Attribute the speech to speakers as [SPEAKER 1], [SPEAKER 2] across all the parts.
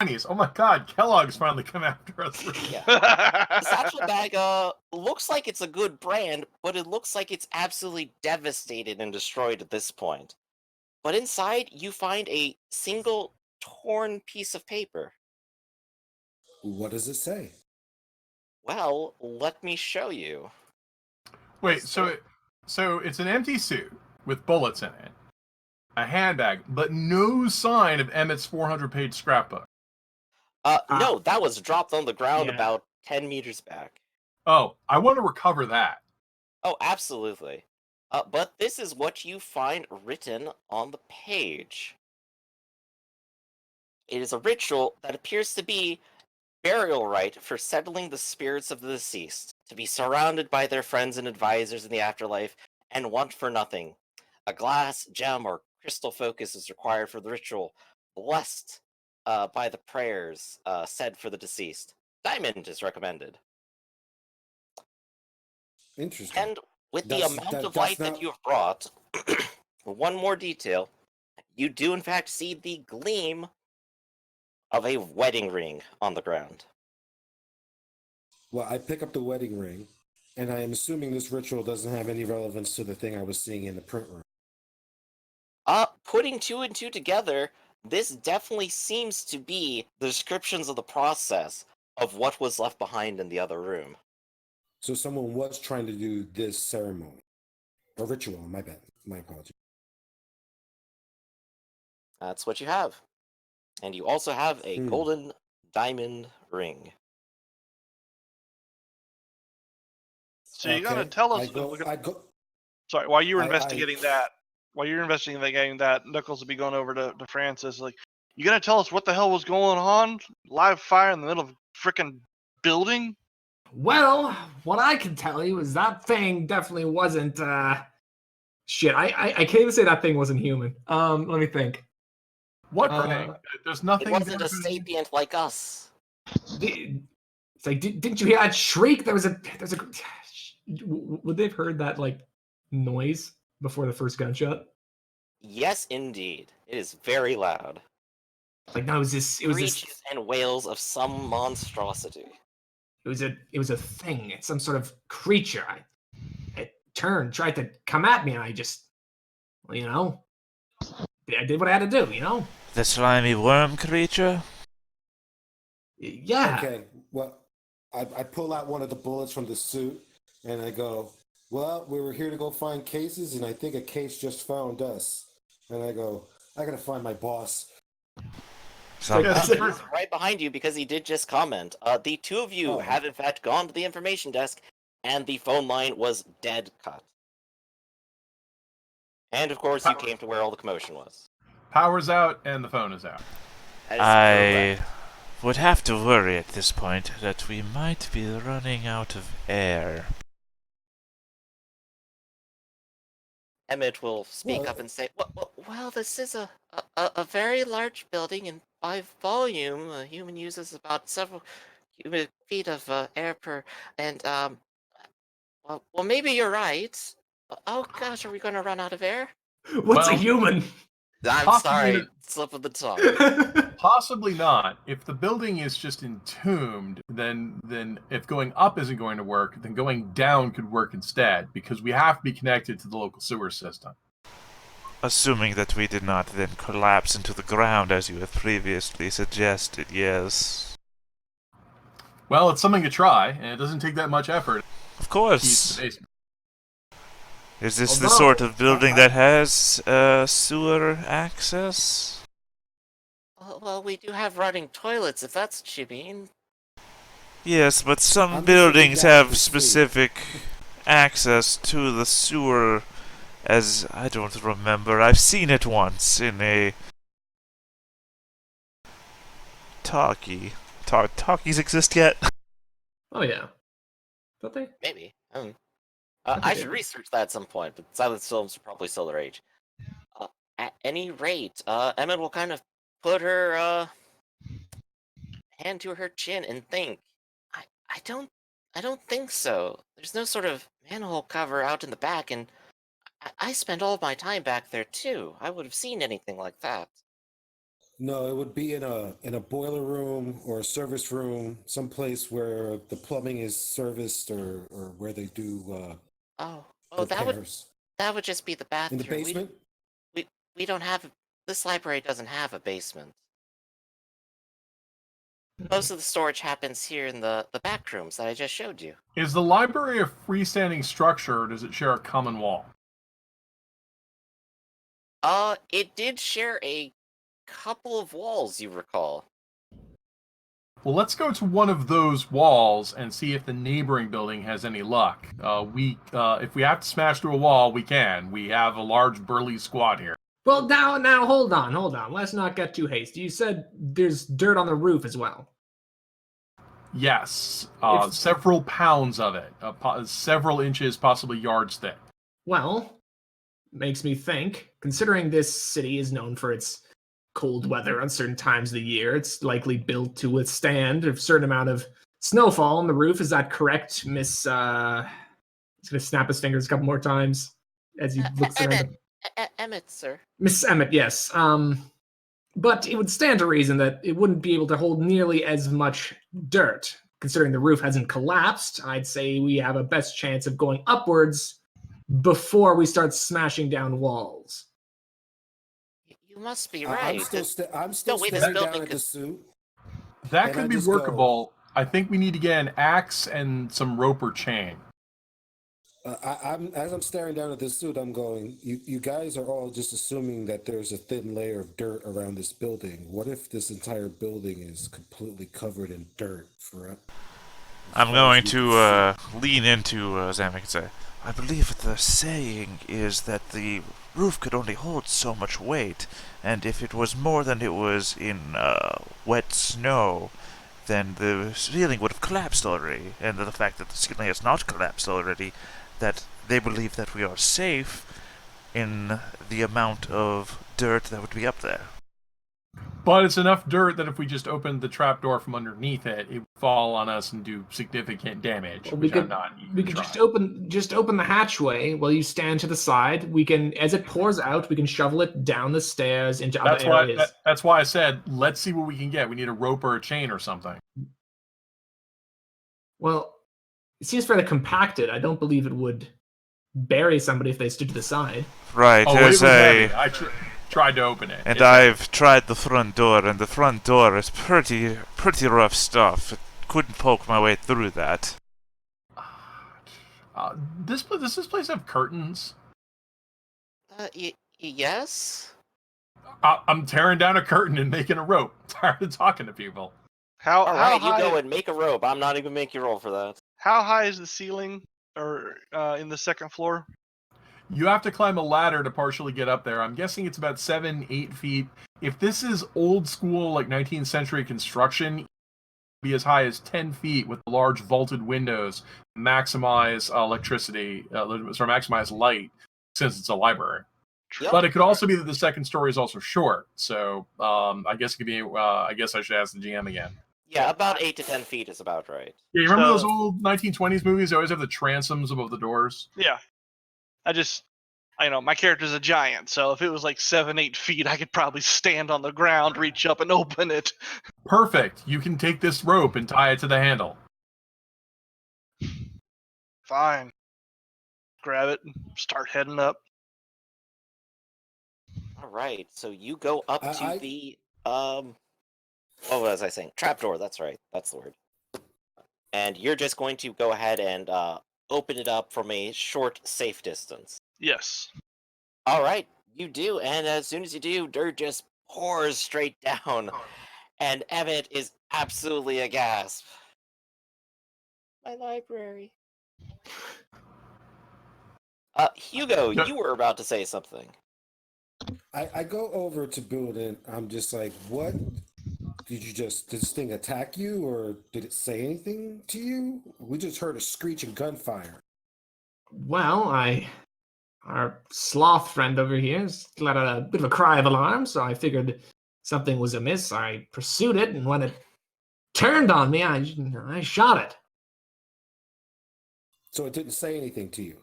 [SPEAKER 1] Oh my god, Kellogg's finally come after us.
[SPEAKER 2] Yeah. The satchel bag looks like it's a good brand, but it looks like it's absolutely devastated and destroyed at this point. But inside, you find a single torn piece of paper.
[SPEAKER 3] What does it say?
[SPEAKER 2] Well, let me show you.
[SPEAKER 1] Wait, so it's an empty suit with bullets in it, a handbag, but no sign of Emmett's 400-page scrapbook.
[SPEAKER 2] No, that was dropped on the ground
[SPEAKER 4] Yeah.
[SPEAKER 2] about 10 meters back.
[SPEAKER 1] Oh, I want to recover that.
[SPEAKER 2] Oh, absolutely. But this is what you find written on the page. It is a ritual that appears to be burial rite for settling the spirits of the deceased, to be surrounded by their friends and advisors in the afterlife, and want for nothing. A glass, gem, or crystal focus is required for the ritual, blessed by the prayers said for the deceased. Diamond is recommended.
[SPEAKER 3] Interesting.
[SPEAKER 2] And with the
[SPEAKER 3] That's-
[SPEAKER 2] amount
[SPEAKER 3] that-
[SPEAKER 2] of
[SPEAKER 3] that's
[SPEAKER 2] light that
[SPEAKER 3] not-
[SPEAKER 2] you have brought, one more detail, you do in fact see the gleam of a wedding ring on the ground.
[SPEAKER 3] Well, I pick up the wedding ring, and I am assuming this ritual doesn't have any relevance to the thing I was seeing in the print room.
[SPEAKER 2] Putting two and two together, this definitely seems to be the descriptions of the process of what was left behind in the other room.
[SPEAKER 3] So someone was trying to do this ceremony. Or ritual, my bad. My apologies.
[SPEAKER 2] That's what you have. And you also have a golden diamond ring.
[SPEAKER 4] So you're gonna
[SPEAKER 3] Okay,
[SPEAKER 4] tell us?
[SPEAKER 3] I go.
[SPEAKER 4] Sorry, while you were
[SPEAKER 3] I-
[SPEAKER 4] investigating that, Knuckles would be going over to Francis. Like, you gonna tell us what the hell was going on? Live fire in the middle of a freaking building?
[SPEAKER 5] Well, what I can tell you is that thing definitely wasn't. Shit, I can't even say that thing wasn't human. Let me think.
[SPEAKER 1] What thing? There's nothing.
[SPEAKER 2] It wasn't a sapient like us.
[SPEAKER 5] It's like, didn't you hear that shriek? There's a. Would they've heard that like noise before the first gunshot?
[SPEAKER 2] Yes, indeed. It is very loud.
[SPEAKER 5] Like no, it was this.
[SPEAKER 2] Screeches and wails of some monstrosity.
[SPEAKER 5] It was a thing. It's some sort of creature. It tried to come at me, and I just, I did what I had to do.
[SPEAKER 6] The slimy worm creature?
[SPEAKER 5] Yeah.
[SPEAKER 3] Okay, well, I pull out one of the bullets from the suit, and I go, well, we were here to go find cases, and I think a case just found us. And I go, I gotta find my boss.
[SPEAKER 2] He's right behind you because he did just comment. The two of you have in fact gone to the information desk, and the phone line was dead cut. And of course, you came to where all the commotion was.
[SPEAKER 1] Power's out and the phone is out.
[SPEAKER 6] I would have to worry at this point that we might be running out of air.
[SPEAKER 2] Emmett will speak up and say, well, this is a very large building, and by volume, a human uses about several cubic feet of air per, and, well, maybe you're right. Oh gosh, are we going to run out of air?
[SPEAKER 5] What's a human?
[SPEAKER 2] I'm sorry, slip of the tongue.
[SPEAKER 1] Possibly not. If the building is just entombed, then if going up isn't going to work, then going down could work instead, because we have to be connected to the local sewer system.
[SPEAKER 6] Assuming that we did not then collapse into the ground as you have previously suggested, yes.
[SPEAKER 1] Well, it's something to try, and it doesn't take that much effort.
[SPEAKER 6] Of course. Is this the
[SPEAKER 5] Although,
[SPEAKER 6] sort of building that has sewer access?
[SPEAKER 2] Well, we do have running toilets, if that's what you mean.
[SPEAKER 6] Yes, but some
[SPEAKER 3] I'm
[SPEAKER 6] buildings
[SPEAKER 3] sitting down
[SPEAKER 6] have
[SPEAKER 3] to see.
[SPEAKER 6] specific access to the sewer, as I don't remember. I've seen it once in a talkie. Talkies exist yet?
[SPEAKER 5] Oh yeah. Don't they?
[SPEAKER 2] Maybe. I should research that at some point, but silent films are probably still their age. At any rate, Emmett will kind of put her hand to her chin and think. I don't think so. There's no sort of manhole cover out in the back, and I spent all of my time back there too. I would have seen anything like that.
[SPEAKER 3] No, it would be in a boiler room or a service room, someplace where the plumbing is serviced or where they do
[SPEAKER 2] Oh,
[SPEAKER 3] repairs.
[SPEAKER 2] that would just be the
[SPEAKER 3] In the
[SPEAKER 2] bathroom.
[SPEAKER 3] basement?
[SPEAKER 2] We don't have this library doesn't have a basement. Most of the storage happens here in the back rooms that I just showed you.
[SPEAKER 1] Is the library a freestanding structure, or does it share a common wall?
[SPEAKER 2] It did share a couple of walls, you recall.
[SPEAKER 1] Well, let's go to one of those walls and see if the neighboring building has any luck. If we have to smash through a wall, we can. We have a large burly squad here.
[SPEAKER 5] Well, now, hold on. Let's not get too hasty. You said there's dirt on the roof as well.
[SPEAKER 1] Yes,
[SPEAKER 5] If-
[SPEAKER 1] several pounds of it, several inches, possibly yards thick.
[SPEAKER 5] Well, makes me think, considering this city is known for its cold weather on certain times of the year, it's likely built to withstand a certain amount of snowfall on the roof. Is that correct, Miss? He's gonna snap his fingers a couple more times as he looks around.
[SPEAKER 2] Emmett, sir.
[SPEAKER 5] Miss Emmett, yes. But it would stand to reason that it wouldn't be able to hold nearly as much dirt. Considering the roof hasn't collapsed, I'd say we have a best chance of going upwards before we start smashing down walls.
[SPEAKER 2] You must be
[SPEAKER 3] I'm
[SPEAKER 2] right.
[SPEAKER 3] still
[SPEAKER 2] wait, this
[SPEAKER 3] staring
[SPEAKER 2] building
[SPEAKER 3] down at
[SPEAKER 2] could-
[SPEAKER 3] the suit.
[SPEAKER 1] That
[SPEAKER 3] And
[SPEAKER 1] could
[SPEAKER 3] I
[SPEAKER 1] be
[SPEAKER 3] just go-
[SPEAKER 1] workable. I think we need to get an axe and some rope or chain.
[SPEAKER 3] As I'm staring down at this suit, I'm going. You guys are all just assuming that there's a thin layer of dirt around this building. What if this entire building is completely covered in dirt?
[SPEAKER 6] I'm going to lean into Zamek and say, I believe the saying is that the roof could only hold so much weight, and if it was more than it was in wet snow, then the ceiling would have collapsed already. And the fact that the ceiling has not collapsed already, that they believe that we are safe in the amount of dirt that would be up there.
[SPEAKER 1] But it's enough dirt that if we just opened the trapdoor from underneath it, it would fall on us and do significant damage.
[SPEAKER 5] Well,
[SPEAKER 1] which I'm not eager
[SPEAKER 5] we
[SPEAKER 1] to
[SPEAKER 5] could
[SPEAKER 1] try.
[SPEAKER 5] just open the hatchway while you stand to the side. We can, as it pours out, we can shovel it down the stairs into other areas.
[SPEAKER 1] That's why I said let's see what we can get. We need a rope or a chain or something.
[SPEAKER 5] Well, it seems fairly compacted. I don't believe it would bury somebody if they stood to the side.
[SPEAKER 6] Right,
[SPEAKER 1] Oh, it
[SPEAKER 6] there's
[SPEAKER 1] was
[SPEAKER 6] a...
[SPEAKER 1] heavy. I tried to open it.
[SPEAKER 6] And
[SPEAKER 1] It's
[SPEAKER 6] I've tried the front door, and the front door is pretty rough stuff. I couldn't poke my way through that.
[SPEAKER 1] does this place have curtains?
[SPEAKER 2] Yes?
[SPEAKER 1] I'm tearing down a curtain and making a rope. Tired of talking to people.
[SPEAKER 4] How
[SPEAKER 2] Alright, you
[SPEAKER 4] high?
[SPEAKER 2] go and make a rope. I'm not even making you roll for that.
[SPEAKER 4] How high is the ceiling, or in the second floor?
[SPEAKER 1] You have to climb a ladder to partially get up there. I'm guessing it's about 7-8 feet. If this is old school, like 19th century construction, it'd be as high as 10 feet with large vaulted windows, maximize electricity, maximize light, since it's a library.
[SPEAKER 2] Yep.
[SPEAKER 1] But it could also be that the second story is also short. So I guess it could be. I guess I should ask the GM again.
[SPEAKER 2] Yeah, about 8 to 10 feet is about right.
[SPEAKER 1] Yeah, you remember
[SPEAKER 4] So-
[SPEAKER 1] those old 1920s movies? They always have the transoms above the doors.
[SPEAKER 4] Yeah. My character's a giant, so if it was like 7-8 feet, I could probably stand on the ground, reach up, and open it.
[SPEAKER 1] Perfect. You can take this rope and tie it to the handle.
[SPEAKER 4] Fine. Grab it and start heading up.
[SPEAKER 2] Alright, so you go up
[SPEAKER 3] I-
[SPEAKER 2] to
[SPEAKER 3] I-
[SPEAKER 2] the what was I saying? Trapdoor, that's right. That's the word. And you're just going to go ahead and open it up from a short, safe distance.
[SPEAKER 4] Yes.
[SPEAKER 2] Alright, you do, and as soon as you do, dirt just pours straight down. And Emmett is absolutely aghast. My library. Hugo,
[SPEAKER 1] Yeah.
[SPEAKER 2] you were about to say something.
[SPEAKER 3] I go over to Boone and I'm just like, what? Did this thing attack you or did it say anything to you? We just heard a screech and gunfire.
[SPEAKER 5] Well, our sloth friend over here has let out a bit of a cry of alarm, so I figured something was amiss. I pursued it, and when it turned on me, I shot it.
[SPEAKER 3] So it didn't say anything to you.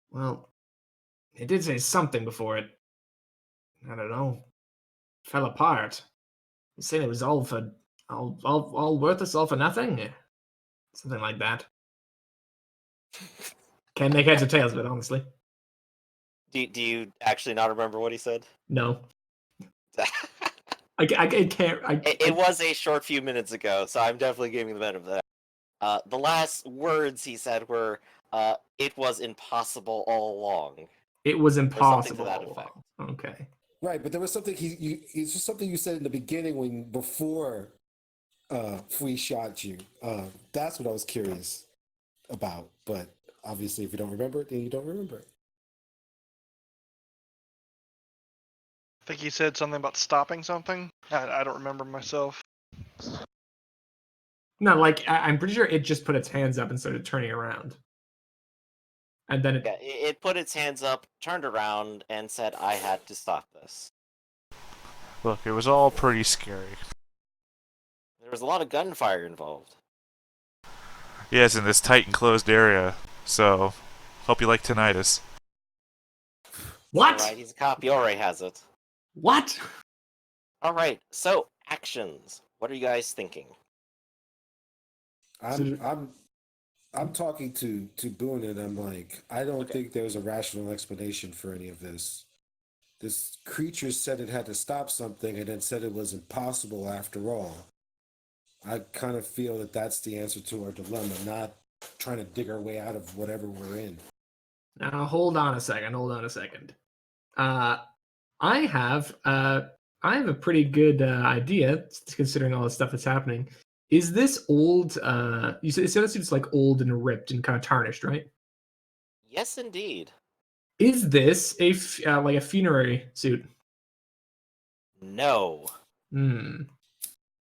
[SPEAKER 5] Well, it did say something before it. I don't know. fell apart. You saying it was all for all worthless, all for nothing? Something like that. Can't make heads or tails of it, honestly.
[SPEAKER 2] Do you actually not remember what he said?
[SPEAKER 5] No. I can't.
[SPEAKER 2] It was a short few minutes ago, so I'm definitely giving the benefit of that. The last words he said were, "It was impossible all along."
[SPEAKER 5] It was
[SPEAKER 2] something to
[SPEAKER 5] impossible.
[SPEAKER 2] that effect.
[SPEAKER 5] Okay.
[SPEAKER 3] Right, but there was something it's just something you said in the beginning before Fui shot you. That's what I was curious about. But obviously, if you don't remember it, then you don't remember it.
[SPEAKER 4] I think he said something about stopping something. I don't remember myself.
[SPEAKER 5] No, like I'm pretty sure it just put its hands up and started turning around, and then
[SPEAKER 2] Yeah, it put its hands up, turned around, and said, "I had to stop this."
[SPEAKER 6] Look, it was all pretty scary.
[SPEAKER 2] There was a lot of gunfire involved.
[SPEAKER 6] Yes, in this tight enclosed area. So, hope you like tinnitus.
[SPEAKER 5] What?
[SPEAKER 2] All right, he's a cop. He already has it.
[SPEAKER 5] What?
[SPEAKER 2] All right, so actions. What are you guys thinking?
[SPEAKER 3] I'm talking to Boone, and I'm like, I don't
[SPEAKER 2] Okay.
[SPEAKER 3] think there's a rational explanation for any of this. This creature said it had to stop something, and then said it was impossible after all. I kind of feel that that's the answer to our dilemma, not trying to dig our way out of whatever we're in.
[SPEAKER 5] Now hold on a second. I have a pretty good idea considering all the stuff that's happening. Is this old? You said it's like old and ripped and kind of tarnished, right?
[SPEAKER 2] Yes, indeed.
[SPEAKER 5] Is this like a funerary suit?
[SPEAKER 2] No.
[SPEAKER 5] Hmm.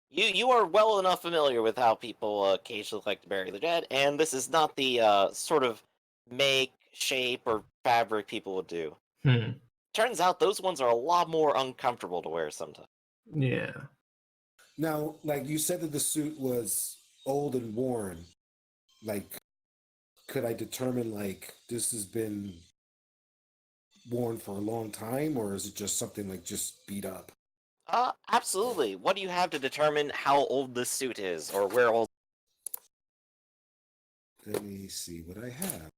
[SPEAKER 2] You are well enough familiar with how people occasionally like to bury the dead, and this is not the sort of make, shape, or fabric people would do.
[SPEAKER 5] Hmm.
[SPEAKER 2] Turns out those ones are a lot more uncomfortable to wear sometimes.
[SPEAKER 5] Yeah.
[SPEAKER 3] Now, like you said that the suit was old and worn. Like, could I determine like this has been worn for a long time, or is it just something like just beat up?
[SPEAKER 2] Absolutely. What do you have to determine how old this suit is, or where old?
[SPEAKER 3] Let me see what I have.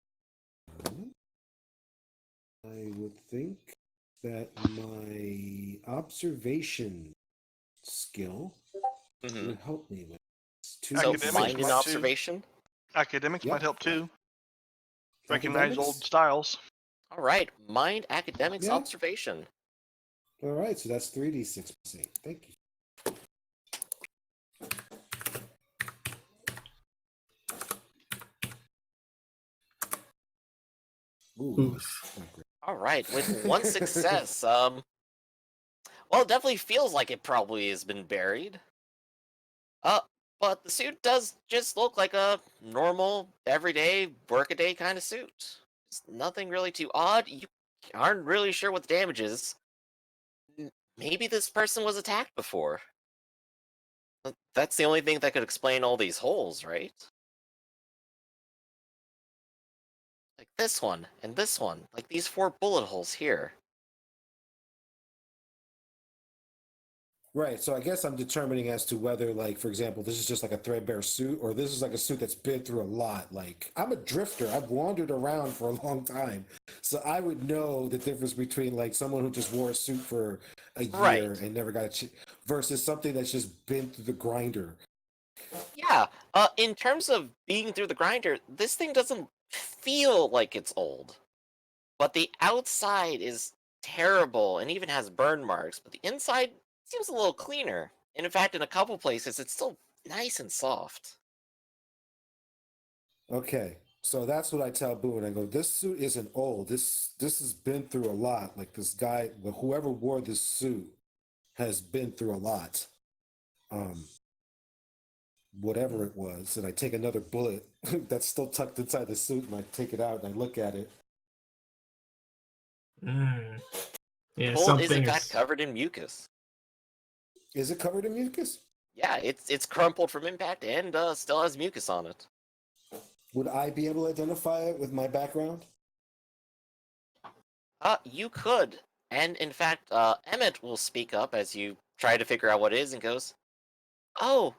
[SPEAKER 3] I would think that my observation skill
[SPEAKER 2] Mhm.
[SPEAKER 3] would help me with this.
[SPEAKER 2] So
[SPEAKER 4] Academics
[SPEAKER 2] mind and
[SPEAKER 4] might too.
[SPEAKER 2] observation.
[SPEAKER 4] Academics
[SPEAKER 3] Yeah.
[SPEAKER 4] might help too. Recognize
[SPEAKER 3] Academics?
[SPEAKER 4] old styles.
[SPEAKER 2] All right, mind, academics,
[SPEAKER 3] Yeah.
[SPEAKER 2] observation.
[SPEAKER 3] All right, so that's 3d6 plus 8. Thank you. Ooh,
[SPEAKER 5] Oof.
[SPEAKER 3] that's not great.
[SPEAKER 2] All right, with one success. Well, it definitely feels like it probably has been buried. But the suit does just look like a normal, everyday, workaday kind of suit. It's nothing really too odd. You aren't really sure what the damage is. Maybe this person was attacked before. That's the only thing that could explain all these holes, right? Like this one, and this one. Like these 4 bullet holes here.
[SPEAKER 3] Right, so I guess I'm determining as to whether, like, for example, this is just like a threadbare suit, or this is like a suit that's been through a lot. Like, I'm a drifter. I've wandered around for a long time, so I would know the difference between like someone who just wore a suit for a year
[SPEAKER 2] Right.
[SPEAKER 3] and never got versus something that's just been through the grinder.
[SPEAKER 2] Yeah, in terms of being through the grinder, this thing doesn't feel like it's old. But the outside is terrible and even has burn marks, but the inside seems a little cleaner. And in fact, in a couple places, it's still nice and soft.
[SPEAKER 3] Okay, so that's what I tell Boone. I go, this suit isn't old. This has been through a lot. Like this guy, whoever wore this suit, has been through a lot. Whatever it was, and I take another bullet that's still tucked inside the suit, and I take it out and I look at it.
[SPEAKER 5] Mm. Yeah,
[SPEAKER 2] Bullet
[SPEAKER 5] something
[SPEAKER 2] is in
[SPEAKER 5] is.
[SPEAKER 2] fact covered in mucus.
[SPEAKER 3] Is it covered in mucus?
[SPEAKER 2] Yeah, it's crumpled from impact and still has mucus on it.
[SPEAKER 3] Would I be able to identify it with my background?
[SPEAKER 2] You could, And in fact, Emmett will speak up as you try to figure out what it is and goes, "Oh,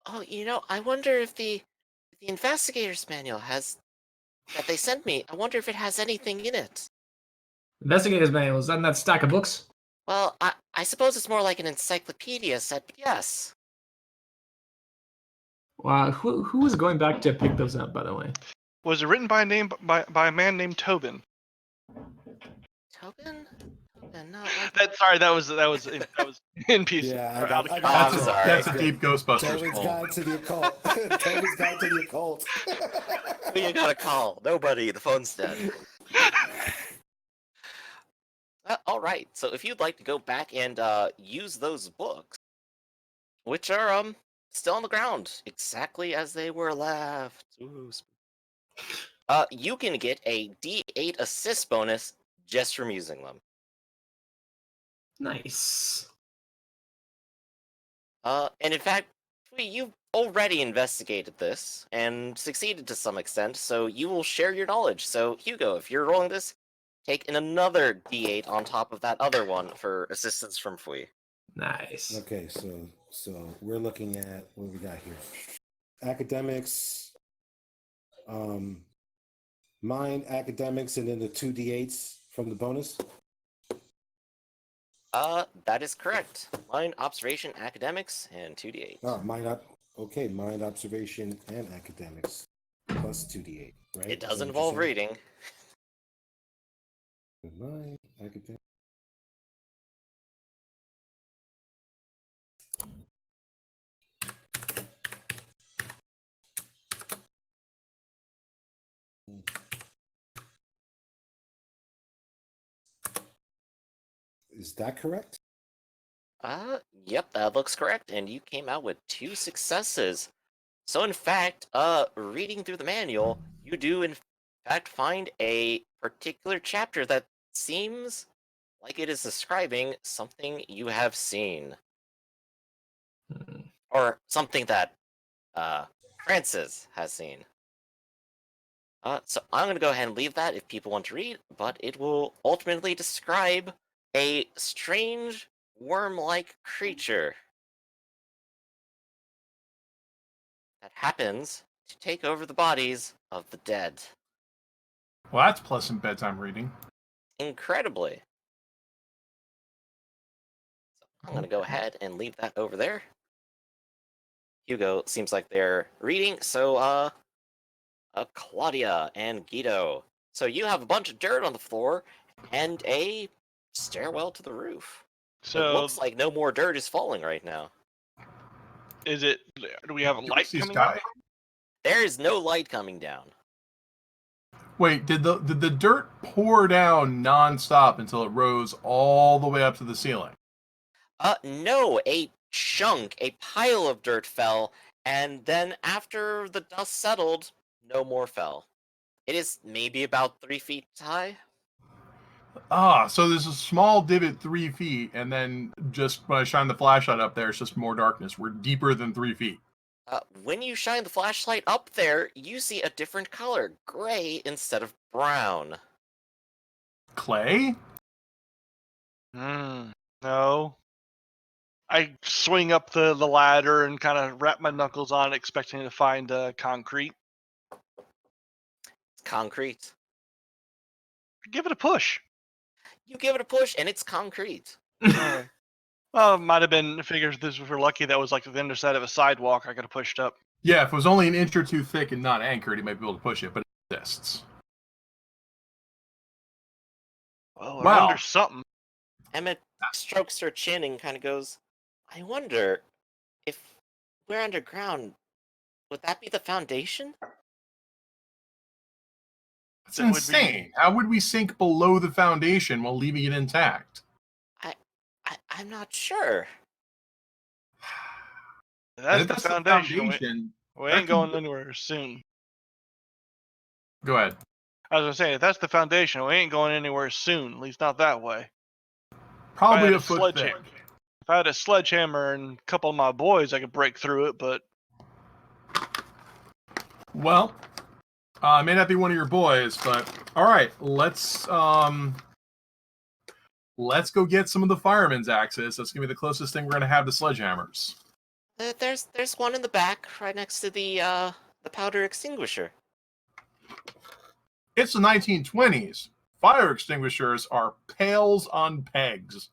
[SPEAKER 2] I wonder if the investigator's manual has that they sent me. I wonder if it has anything in it."
[SPEAKER 5] Investigator's manual, is that in that stack of books?
[SPEAKER 2] Well, I suppose it's more like an encyclopedia set, but yes.
[SPEAKER 5] Wow, who is going back to pick those up, by the way?
[SPEAKER 4] Was it written by a man named Tobin?
[SPEAKER 2] Tobin? No,
[SPEAKER 4] That was in pieces.
[SPEAKER 3] Yeah,
[SPEAKER 4] Or
[SPEAKER 3] I got,
[SPEAKER 4] out
[SPEAKER 3] I
[SPEAKER 4] of
[SPEAKER 3] got
[SPEAKER 2] I'm
[SPEAKER 3] you.
[SPEAKER 2] sorry.
[SPEAKER 1] That's a deep Ghostbusters
[SPEAKER 3] Tobin's
[SPEAKER 1] call.
[SPEAKER 3] Guide to the Occult. Tobin's Guide to the Occult.
[SPEAKER 2] Who you gotta call? Nobody. The phone's dead. All right. So if you'd like to go back and use those books, which are still on the ground, exactly as they were left, you can get a D8 assist bonus just from using them.
[SPEAKER 5] Nice.
[SPEAKER 2] And in fact, you've already investigated this and succeeded to some extent, so you will share your knowledge. So Hugo, if you're rolling this, take another D8 on top of that other one for assistance from Fui.
[SPEAKER 5] Nice.
[SPEAKER 3] Okay, so we're looking at what we got here. Academics, mind, academics, and then the 2d8s from the bonus.
[SPEAKER 2] That is correct. Mind, observation, academics, and 2d8.
[SPEAKER 3] Oh, mind, observation, and academics plus 2d8. Right?
[SPEAKER 2] It
[SPEAKER 3] Is
[SPEAKER 2] does
[SPEAKER 3] that what
[SPEAKER 2] involve
[SPEAKER 3] you're saying?
[SPEAKER 2] reading.
[SPEAKER 3] Mind, academic. Is that correct?
[SPEAKER 2] Yep, that looks correct, and you came out with 2 successes. So in fact, reading through the manual, you do in fact find a particular chapter that seems like it is describing something you have seen.
[SPEAKER 5] Hmm.
[SPEAKER 2] Or something that, Francis has seen. So I'm gonna go ahead and leave that if people want to read, but it will ultimately describe a strange worm-like creature that happens to take over the bodies of the dead.
[SPEAKER 1] Well, that's pleasant bedtime reading.
[SPEAKER 2] Incredibly. So I'm going to go ahead and leave that over there. Hugo seems like they're reading, so Claudia and Guido. So you have a bunch of dirt on the floor and a stairwell to the roof. It
[SPEAKER 4] So
[SPEAKER 2] looks like no more dirt is falling right now.
[SPEAKER 4] do we have a
[SPEAKER 1] Do we
[SPEAKER 4] light
[SPEAKER 1] see
[SPEAKER 4] coming
[SPEAKER 1] sky?
[SPEAKER 4] up?
[SPEAKER 2] There is no light coming down.
[SPEAKER 1] Wait, did the dirt pour down nonstop until it rose all the way up to the ceiling?
[SPEAKER 2] No, a chunk, a pile of dirt fell, and then after the dust settled, no more fell. It is maybe about 3 feet high.
[SPEAKER 1] Ah, so there's a small divot 3 feet, and then just when I shine the flashlight up there, it's just more darkness. We're deeper than 3 feet.
[SPEAKER 2] When you shine the flashlight up there, you see a different color, gray instead of brown.
[SPEAKER 1] Clay?
[SPEAKER 4] No. I swing up the ladder and kind of wrap my knuckles on it, expecting to find concrete.
[SPEAKER 2] It's concrete.
[SPEAKER 4] Give it a push.
[SPEAKER 2] You give it a push, and it's concrete.
[SPEAKER 4] Well, it might have been, figures this if we're lucky, that was like the underside of a sidewalk I could have pushed up.
[SPEAKER 1] Yeah, if it was only an inch or two thick and not anchored, he might be able to push it, but it exists.
[SPEAKER 4] Well, we're
[SPEAKER 1] Wow.
[SPEAKER 4] under something.
[SPEAKER 2] Emmett strokes her chin and kind of goes, I wonder if we're underground, would that be the foundation?
[SPEAKER 1] That's
[SPEAKER 4] That would be-
[SPEAKER 1] insane. How would we sink below the foundation while leaving it intact?
[SPEAKER 2] I'm not sure.
[SPEAKER 4] That's
[SPEAKER 1] If
[SPEAKER 4] the foundation. We
[SPEAKER 1] that
[SPEAKER 4] ain't
[SPEAKER 1] could-
[SPEAKER 4] going anywhere soon.
[SPEAKER 1] Go ahead.
[SPEAKER 4] I was gonna say, if that's the foundation, we ain't going anywhere soon. At least not that way.
[SPEAKER 1] Probably
[SPEAKER 4] had
[SPEAKER 1] a
[SPEAKER 4] a
[SPEAKER 1] foot thick.
[SPEAKER 4] sledgehammer. If I had a sledgehammer and a couple of my boys, I could break through it. But
[SPEAKER 1] Well, it may not be one of your boys, but all right. Let's let's go get some of the firemen's axes. That's gonna be the closest thing we're gonna have to sledgehammers.
[SPEAKER 2] There's one in the back, right next to the powder extinguisher.
[SPEAKER 1] It's the 1920s. Fire extinguishers are pails on pegs.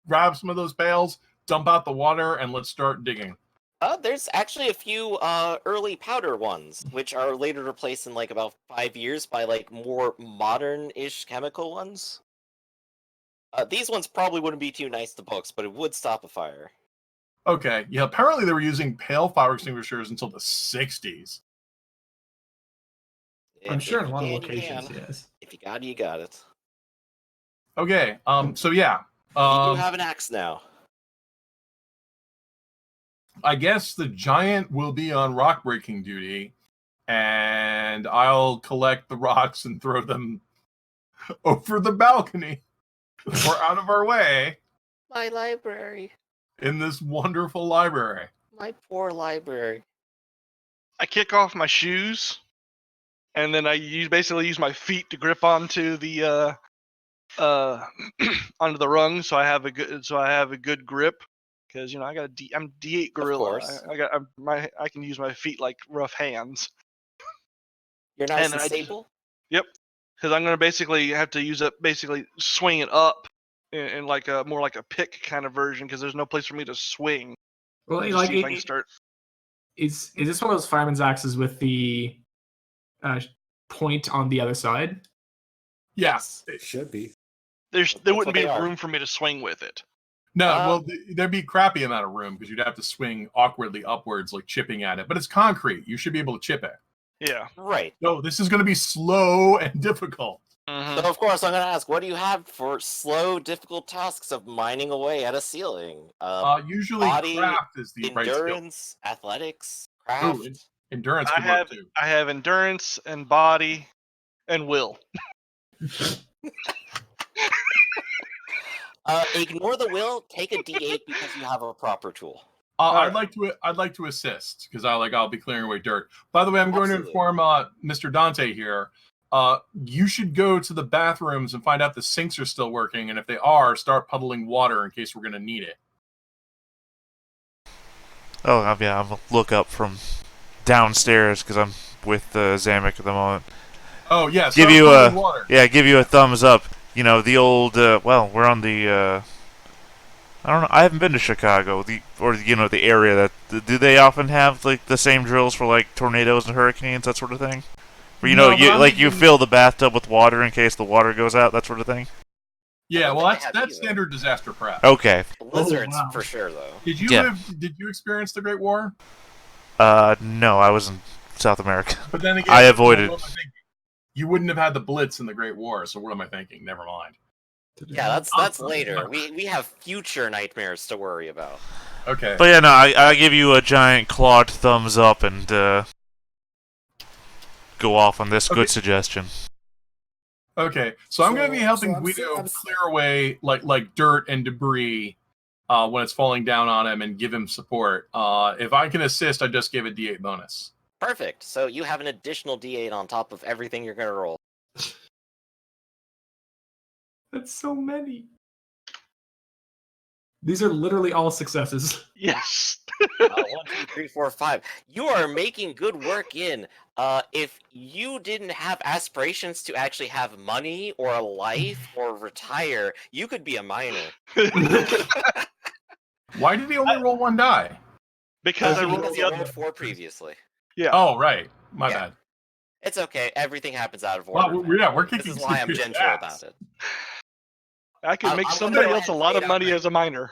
[SPEAKER 1] Grab some of those pails, dump out the water, and let's start digging.
[SPEAKER 2] There's actually a few early powder ones, which are later replaced in like about 5 years by like more modern-ish chemical ones. These ones probably wouldn't be too nice to books, but it would stop a fire.
[SPEAKER 1] Okay, yeah, apparently they were using pail fire extinguishers until the 60s.
[SPEAKER 5] I'm sure in
[SPEAKER 2] If
[SPEAKER 5] a lot of
[SPEAKER 2] you can, you
[SPEAKER 5] locations,
[SPEAKER 2] can.
[SPEAKER 5] yes.
[SPEAKER 2] If you got it, you got it.
[SPEAKER 1] Okay, so yeah.
[SPEAKER 2] We do have an axe now.
[SPEAKER 1] I guess the giant will be on rock breaking duty, and I'll collect the rocks and throw them over the balcony or out of our way
[SPEAKER 2] My library.
[SPEAKER 1] in this wonderful library.
[SPEAKER 2] My poor library.
[SPEAKER 4] I kick off my shoes, and then I basically use my feet to grip onto the onto the rung, so I have a good grip. Because I'm D8 gorilla.
[SPEAKER 2] course.
[SPEAKER 4] I can use my feet like rough hands.
[SPEAKER 2] You're nice
[SPEAKER 4] And
[SPEAKER 2] and
[SPEAKER 4] I
[SPEAKER 2] stable?
[SPEAKER 4] Yep. Because I'm gonna basically have to use it, basically swing it up in like a more like a pick kind of version. Because there's no place for me to swing.
[SPEAKER 5] Well,
[SPEAKER 4] Just
[SPEAKER 5] like,
[SPEAKER 4] see if I can start.
[SPEAKER 5] is this one of those fireman's axes with the point on the other side?
[SPEAKER 1] Yes.
[SPEAKER 3] It should be.
[SPEAKER 4] There
[SPEAKER 2] That's
[SPEAKER 4] wouldn't
[SPEAKER 2] what
[SPEAKER 4] be
[SPEAKER 2] they are.
[SPEAKER 4] room for me to swing with it.
[SPEAKER 1] No,
[SPEAKER 2] Um,
[SPEAKER 1] well, there'd be a crappy amount of room because you'd have to swing awkwardly upwards, like chipping at it. But it's concrete. You should be able to chip it.
[SPEAKER 4] Yeah.
[SPEAKER 2] Right.
[SPEAKER 1] No, this is going to be slow and difficult.
[SPEAKER 4] Mhm.
[SPEAKER 2] So of course I'm gonna ask, what do you have for slow, difficult tasks of mining away at a ceiling?
[SPEAKER 1] Usually
[SPEAKER 2] body,
[SPEAKER 1] craft is the right skill.
[SPEAKER 2] Endurance, athletics, craft.
[SPEAKER 1] Ooh, endurance
[SPEAKER 4] I
[SPEAKER 1] could work
[SPEAKER 4] have
[SPEAKER 1] too.
[SPEAKER 4] I have endurance and body and will.
[SPEAKER 2] Ignore the will. Take a D8 because you have a proper tool.
[SPEAKER 1] I'd like to assist because I'll be clearing away dirt. By the way, I'm going to
[SPEAKER 2] Absolutely.
[SPEAKER 1] inform Mr. Dante here. You should go to the bathrooms and find out the sinks are still working, and if they are, start puddling water in case we're going to need it.
[SPEAKER 6] Oh, yeah, I'm gonna look up from downstairs because I'm with Zamek at the moment.
[SPEAKER 1] Oh yeah,
[SPEAKER 6] Give
[SPEAKER 1] start
[SPEAKER 6] you
[SPEAKER 1] puddling water.
[SPEAKER 6] Yeah, give you a thumbs up. You know, the old, we're on the, I don't know, I haven't been to Chicago, the area that, do they often have, like, the same drills for, like, tornadoes and hurricanes, that sort of thing? Where,
[SPEAKER 1] No, but I'm
[SPEAKER 6] you
[SPEAKER 1] thinking-
[SPEAKER 6] fill the bathtub with water in case the water goes out, that sort of thing?
[SPEAKER 1] Yeah,
[SPEAKER 2] don't
[SPEAKER 1] well
[SPEAKER 2] think they have
[SPEAKER 1] that's
[SPEAKER 2] either.
[SPEAKER 1] standard disaster prep.
[SPEAKER 6] Okay.
[SPEAKER 2] Lizards
[SPEAKER 5] wow.
[SPEAKER 2] for sure, though.
[SPEAKER 1] Did you
[SPEAKER 6] Yeah.
[SPEAKER 1] Did you experience the Great War?
[SPEAKER 6] No, I was in South America.
[SPEAKER 1] But then again,
[SPEAKER 6] I avoided
[SPEAKER 1] what am I thinking? You wouldn't have had the Blitz in the Great War, so what am I thinking? Never mind.
[SPEAKER 2] Yeah, that's later. We have future nightmares to worry about.
[SPEAKER 1] Okay.
[SPEAKER 6] But yeah, no, I give you a giant clawed thumbs up and, go off on this
[SPEAKER 1] Okay.
[SPEAKER 6] good suggestion.
[SPEAKER 1] Okay, so I'm going to be helping
[SPEAKER 3] I'm
[SPEAKER 1] Guido
[SPEAKER 3] I'm
[SPEAKER 1] clear away like dirt and debris when it's falling down on him and give him support. If I can assist, I just give a D8 bonus.
[SPEAKER 2] Perfect. So you have an additional D8 on top of everything you're gonna roll.
[SPEAKER 5] That's so many. These are literally all successes.
[SPEAKER 4] Yes.
[SPEAKER 2] 1, 2, 3, 4, 5. You are making good work in. If you didn't have aspirations to actually have money or a life or retire, you could be a miner.
[SPEAKER 1] Why did he only roll one die?
[SPEAKER 4] Because I
[SPEAKER 2] Because
[SPEAKER 4] rolled the
[SPEAKER 2] you
[SPEAKER 4] other.
[SPEAKER 2] rolled 4 previously.
[SPEAKER 4] Yeah.
[SPEAKER 1] Oh, right. My
[SPEAKER 2] Yeah.
[SPEAKER 1] bad.
[SPEAKER 2] It's okay. Everything happens out of order.
[SPEAKER 1] Well,
[SPEAKER 2] man.
[SPEAKER 1] we're
[SPEAKER 2] This
[SPEAKER 1] kicking
[SPEAKER 2] is why I'm
[SPEAKER 1] some
[SPEAKER 2] gentle
[SPEAKER 1] ass.
[SPEAKER 2] about it.
[SPEAKER 4] I could make
[SPEAKER 2] I'm gonna
[SPEAKER 4] somebody
[SPEAKER 2] go
[SPEAKER 4] else a
[SPEAKER 2] ahead and
[SPEAKER 4] lot
[SPEAKER 2] fade
[SPEAKER 4] of
[SPEAKER 2] out
[SPEAKER 4] money
[SPEAKER 2] my-
[SPEAKER 4] as a miner.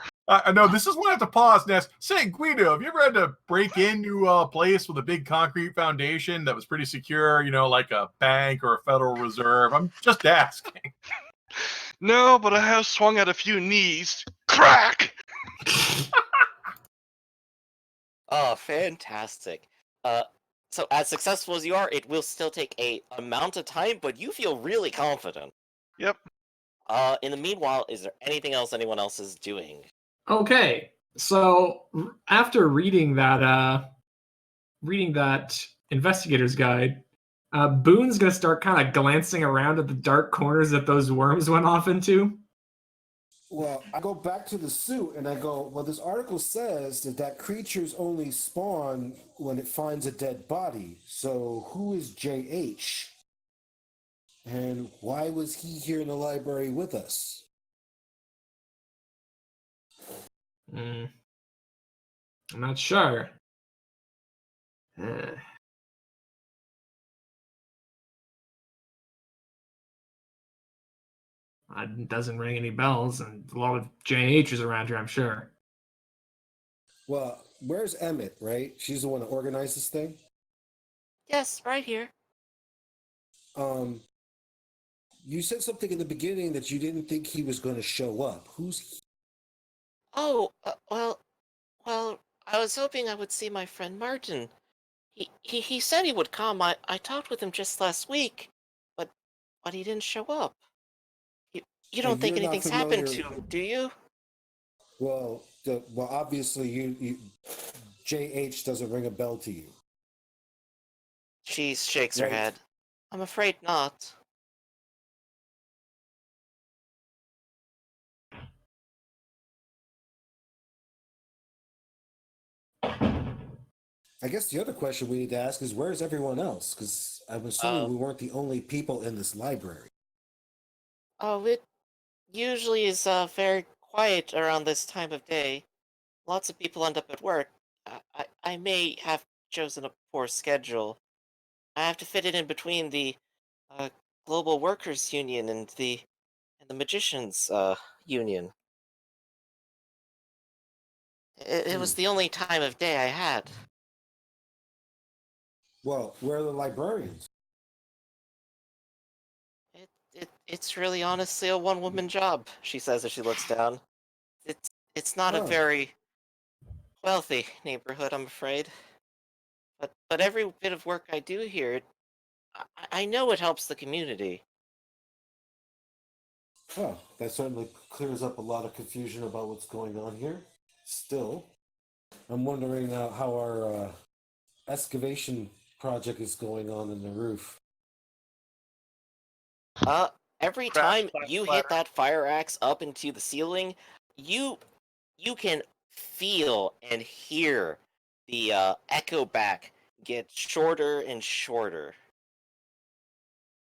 [SPEAKER 1] No, this is when I have to pause and ask, say, Guido, have you ever had to break into a place with a big concrete foundation that was pretty secure, like a bank or a Federal Reserve? I'm just asking.
[SPEAKER 4] No, but I have swung at a few knees. Crack!
[SPEAKER 2] Oh, fantastic. So as successful as you are, it will still take a amount of time, but you feel really confident.
[SPEAKER 4] Yep.
[SPEAKER 2] In the meanwhile, is there anything else anyone else is doing?
[SPEAKER 5] Okay, so after reading that investigator's guide, Boone's gonna start kind of glancing around at the dark corners that those worms went off into.
[SPEAKER 3] Well, I go back to the suit and I go, well, this article says that creatures only spawn when it finds a dead body. So who is JH? And why was he here in the library with us?
[SPEAKER 5] I'm not sure. It doesn't ring any bells, and a lot of JHs around here, I'm sure.
[SPEAKER 3] Well, where's Emmett, right? She's the one that organized this thing.
[SPEAKER 2] Yes, right here.
[SPEAKER 3] You said something in the beginning that you didn't think he was going to show up. Who's he?
[SPEAKER 2] Oh, well, I was hoping I would see my friend Martin. He said he would come. I talked with him just last week, but he didn't show up. You don't
[SPEAKER 3] And
[SPEAKER 2] think
[SPEAKER 3] you're not
[SPEAKER 2] anything's happened
[SPEAKER 3] familiar.
[SPEAKER 2] to him, do you?
[SPEAKER 3] Well, obviously, you JH doesn't ring a bell to you.
[SPEAKER 2] She shakes her
[SPEAKER 3] Right.
[SPEAKER 2] head. I'm afraid not.
[SPEAKER 3] I guess the other question we need to ask is where's everyone else? Because I'm assuming we weren't the only people in this library.
[SPEAKER 2] Oh, it usually is very quiet around this time of day. Lots of people end up at work. I may have chosen a poor schedule. I have to fit it in between the uh, Global Workers Union and the Magicians Union. It was the only time of day I had.
[SPEAKER 3] Well, where are the librarians?
[SPEAKER 2] It's really honestly a one-woman job, she says as she looks down. It's not a
[SPEAKER 3] Oh.
[SPEAKER 2] very wealthy neighborhood, I'm afraid. But every bit of work I do here, I know it helps the community.
[SPEAKER 3] Oh, that certainly clears up a lot of confusion about what's going on here. Still, I'm wondering how our excavation project is going on in the roof.
[SPEAKER 2] Every
[SPEAKER 4] Crash
[SPEAKER 2] time
[SPEAKER 4] that
[SPEAKER 2] you
[SPEAKER 4] fire.
[SPEAKER 2] hit that fire axe up into the ceiling, you can feel and hear the echo back get shorter and shorter.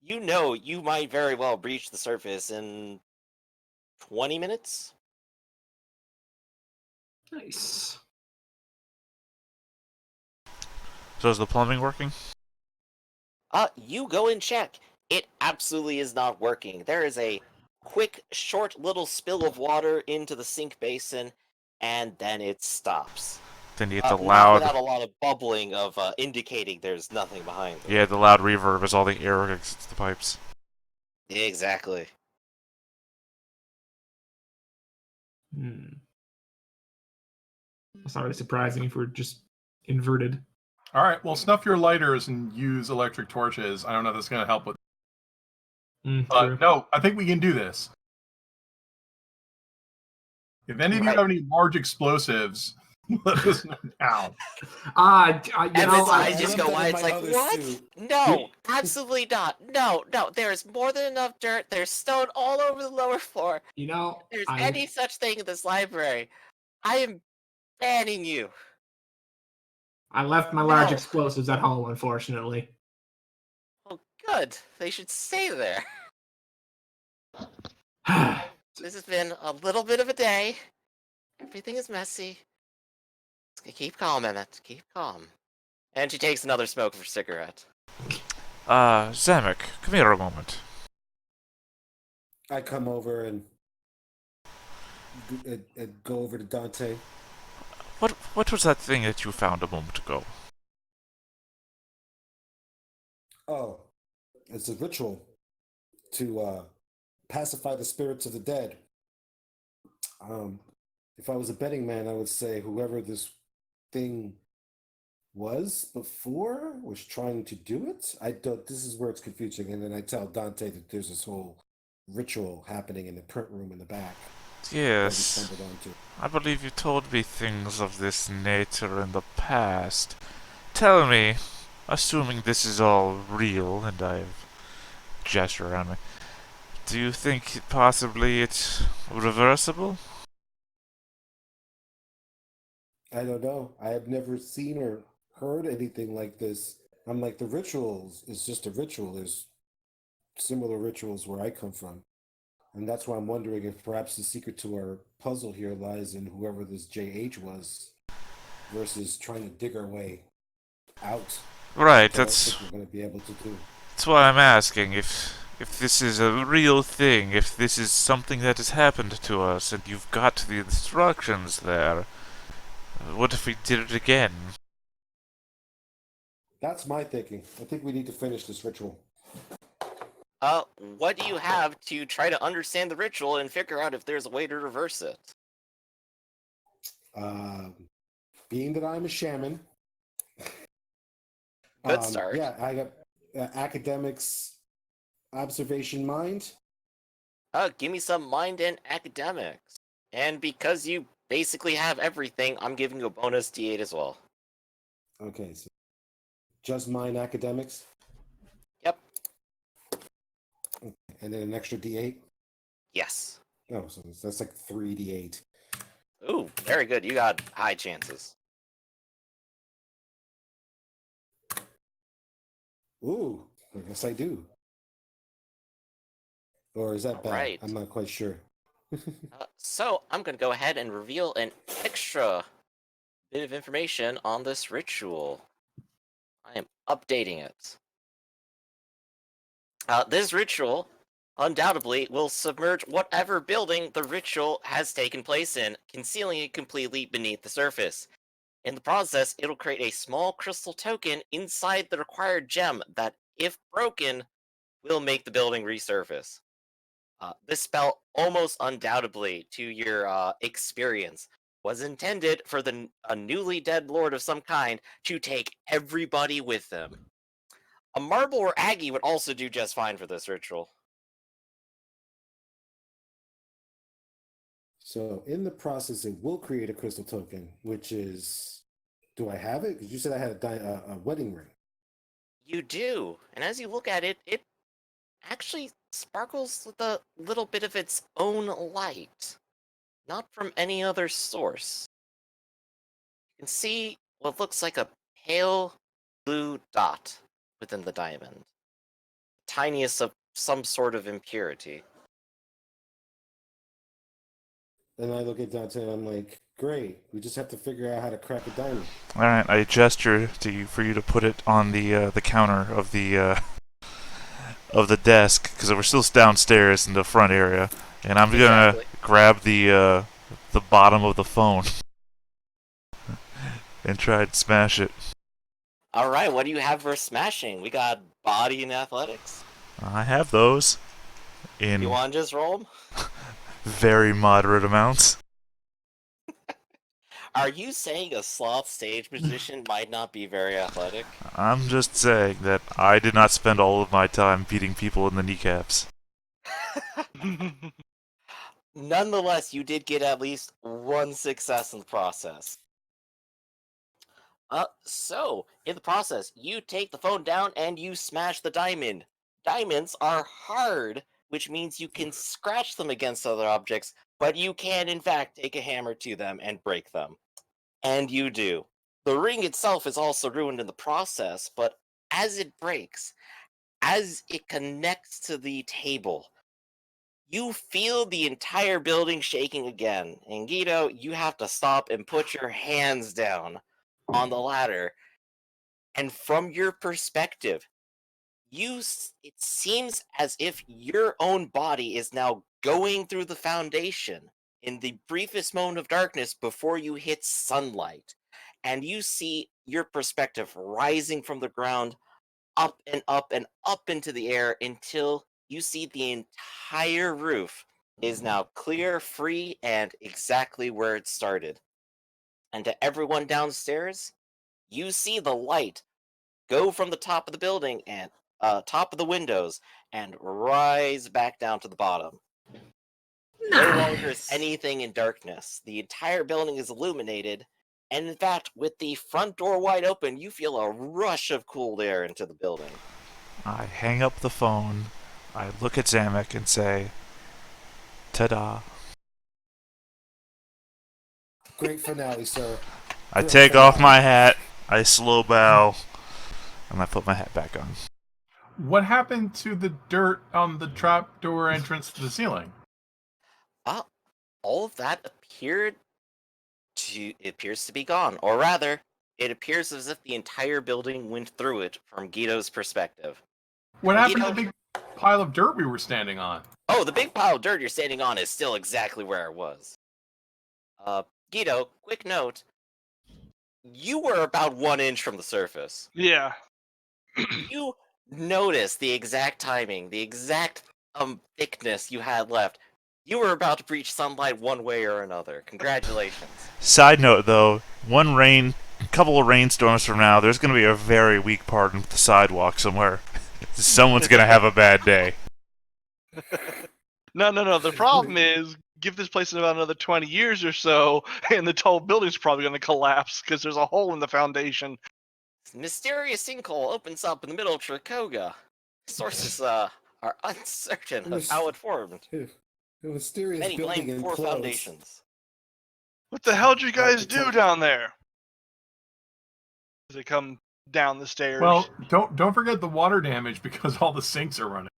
[SPEAKER 2] You know you might very well breach the surface in 20 minutes.
[SPEAKER 5] Nice.
[SPEAKER 6] So is the plumbing working?
[SPEAKER 2] You go and check. It absolutely is not working. There is a quick, short little spill of water into the sink basin, and then it stops.
[SPEAKER 6] Then you get the
[SPEAKER 2] Not
[SPEAKER 6] loud,
[SPEAKER 2] without a lot of bubbling of indicating there's nothing behind it.
[SPEAKER 6] yeah, the loud reverb as all the air exits the pipes.
[SPEAKER 2] Exactly.
[SPEAKER 5] It's not really surprising if we're just inverted.
[SPEAKER 1] All right, well, snuff your lighters and use electric torches. I don't know if that's going to help with.
[SPEAKER 5] True.
[SPEAKER 1] No, I think we can do this. If any of you
[SPEAKER 2] Right.
[SPEAKER 1] have any large explosives, let us know now.
[SPEAKER 2] Evan's
[SPEAKER 3] I
[SPEAKER 2] eyes just
[SPEAKER 3] left
[SPEAKER 2] go
[SPEAKER 3] that
[SPEAKER 2] wide.
[SPEAKER 3] in
[SPEAKER 2] It's
[SPEAKER 3] my
[SPEAKER 2] like,
[SPEAKER 3] other
[SPEAKER 2] what?
[SPEAKER 3] suit.
[SPEAKER 2] No, absolutely not. No, there is more than enough dirt. There's stone all over the lower floor. If there's any such thing in this library, I am banning you.
[SPEAKER 5] I left my large
[SPEAKER 2] No.
[SPEAKER 5] explosives at home, unfortunately.
[SPEAKER 2] Well, good. They should stay there. This has been a little bit of a day. Everything is messy. Keep calm, Emmett. Keep calm. And she takes another smoke of her cigarette.
[SPEAKER 6] Zamek, come here a moment.
[SPEAKER 3] I come over and go over to Dante.
[SPEAKER 6] What was that thing that you found a moment ago?
[SPEAKER 3] Oh, it's a ritual to pacify the spirits of the dead. If I was a betting man, I would say whoever this thing was before was trying to do it. I don't. This is where it's confusing, and then I tell Dante that there's this whole ritual happening in the print room in the back. That we
[SPEAKER 6] Yes,
[SPEAKER 3] stumbled onto.
[SPEAKER 6] I believe you told me things of this nature in the past. Tell me, assuming this is all real, and I've gestured around me, Do you think possibly it's reversible?
[SPEAKER 3] I don't know. I have never seen or heard anything like this. I'm like, the rituals is just a ritual. There's similar rituals where I come from. And that's why I'm wondering if perhaps the secret to our puzzle here lies in whoever this JH was versus trying to dig our way out,
[SPEAKER 6] Right,
[SPEAKER 3] which I don't think we're going to be able to do.
[SPEAKER 6] that's why I'm asking if this is a real thing, if this is something that has happened to us, and you've got the instructions there. What if we did it again?
[SPEAKER 3] That's my thinking. I think we need to finish this ritual.
[SPEAKER 2] What do you have to try to understand the ritual and figure out if there's a way to reverse it?
[SPEAKER 3] Being that I'm a shaman,
[SPEAKER 2] Good start.
[SPEAKER 3] yeah, I got academics, observation, mind.
[SPEAKER 2] Give me some mind and academics. And because you basically have everything, I'm giving you a bonus D8 as well.
[SPEAKER 3] Okay, so just mind, academics.
[SPEAKER 2] Yep.
[SPEAKER 3] And then an extra D8.
[SPEAKER 2] Yes.
[SPEAKER 3] Oh, so that's like 3D8.
[SPEAKER 2] Ooh, very good. You got high chances.
[SPEAKER 3] Ooh, I guess I do. Or is that bad?
[SPEAKER 2] Right.
[SPEAKER 3] I'm not quite sure.
[SPEAKER 2] So I'm going to go ahead and reveal an extra bit of information on this ritual. I am updating it. This ritual undoubtedly will submerge whatever building the ritual has taken place in, concealing it completely beneath the surface. In the process, it'll create a small crystal token inside the required gem that, if broken, will make the building resurface. This spell, almost undoubtedly, to your experience, was intended for a newly dead lord of some kind to take everybody with them. A marble or aggie would also do just fine for this ritual.
[SPEAKER 3] So in the process, it will create a crystal token, which is, do I have it? Because you said I had a wedding ring.
[SPEAKER 2] You do, and as you look at it, it actually sparkles with a little bit of its own light, not from any other source. You can see what looks like a pale blue dot within the diamond, tiniest of some sort of impurity.
[SPEAKER 3] Then I look at Dante and I'm like, great, we just have to figure out how to crack a diamond.
[SPEAKER 6] All right, I gesture to you for you to put it on the counter of the desk because we're still downstairs in the front area, and I'm gonna grab the bottom of the phone and try and smash it.
[SPEAKER 2] All right, what do you have for smashing? We got body and athletics.
[SPEAKER 6] I have those in
[SPEAKER 2] You want to just roll 'em?
[SPEAKER 6] very moderate amounts.
[SPEAKER 2] Are you saying a sloth stage magician might not be very athletic?
[SPEAKER 6] I'm just saying that I did not spend all of my time beating people in the kneecaps.
[SPEAKER 2] Nonetheless, you did get at least one success in the process. So, in the process, you take the phone down and you smash the diamond. Diamonds are hard, which means you can scratch them against other objects, but you can, in fact, take a hammer to them and break them. And you do. The ring itself is also ruined in the process, but as it breaks, as it connects to the table, you feel the entire building shaking again. And Guido, you have to stop and put your hands down on the ladder. And from your perspective, it seems as if your own body is now going through the foundation in the briefest moment of darkness before you hit sunlight. And you see your perspective rising from the ground up and up and up into the air until you see the entire roof is now clear, free, and exactly where it started. And to everyone downstairs, you see the light go from the top of the building and top of the windows and rise back down to the bottom. No longer is anything in darkness. The entire building is illuminated, and in fact, with the front door wide open, you feel a rush of cool air into the building.
[SPEAKER 6] I hang up the phone, I look at Zamek and say, ta-da.
[SPEAKER 3] Great finale, sir.
[SPEAKER 6] I
[SPEAKER 3] Great
[SPEAKER 6] take off
[SPEAKER 3] finale.
[SPEAKER 6] my hat, I slow bow, and I put my hat back on.
[SPEAKER 1] What happened to the dirt on the trapdoor entrance to the ceiling?
[SPEAKER 2] All of that appears to be gone, or rather, it appears as if the entire building went through it from Guido's perspective.
[SPEAKER 1] What happened to
[SPEAKER 2] Guido,
[SPEAKER 1] the big pile of dirt we were standing on?
[SPEAKER 2] oh, the big pile of dirt you're standing on is still exactly where it was. Guido, quick note: you were about 1 inch from the surface.
[SPEAKER 4] Yeah.
[SPEAKER 2] You noticed the exact timing, the exact thickness you had left. You were about to breach sunlight one way or another. Congratulations.
[SPEAKER 6] Side note, though, couple of rainstorms from now, there's going to be a very weak part of the sidewalk somewhere. Someone's going to have a bad day.
[SPEAKER 4] No. The problem is, give this place about another 20 years or so, and the whole building's probably going to collapse because there's a hole in the foundation.
[SPEAKER 2] Mysterious sinkhole opens up in the middle of Trakoga. Sources are uncertain of how it formed.
[SPEAKER 3] A mysterious
[SPEAKER 2] Many
[SPEAKER 3] building
[SPEAKER 2] blame poor
[SPEAKER 3] implodes.
[SPEAKER 2] foundations.
[SPEAKER 4] What the hell did you guys do
[SPEAKER 3] Architect-
[SPEAKER 4] down there? As they come down the stairs.
[SPEAKER 1] Well, don't forget the water damage because all the sinks are running.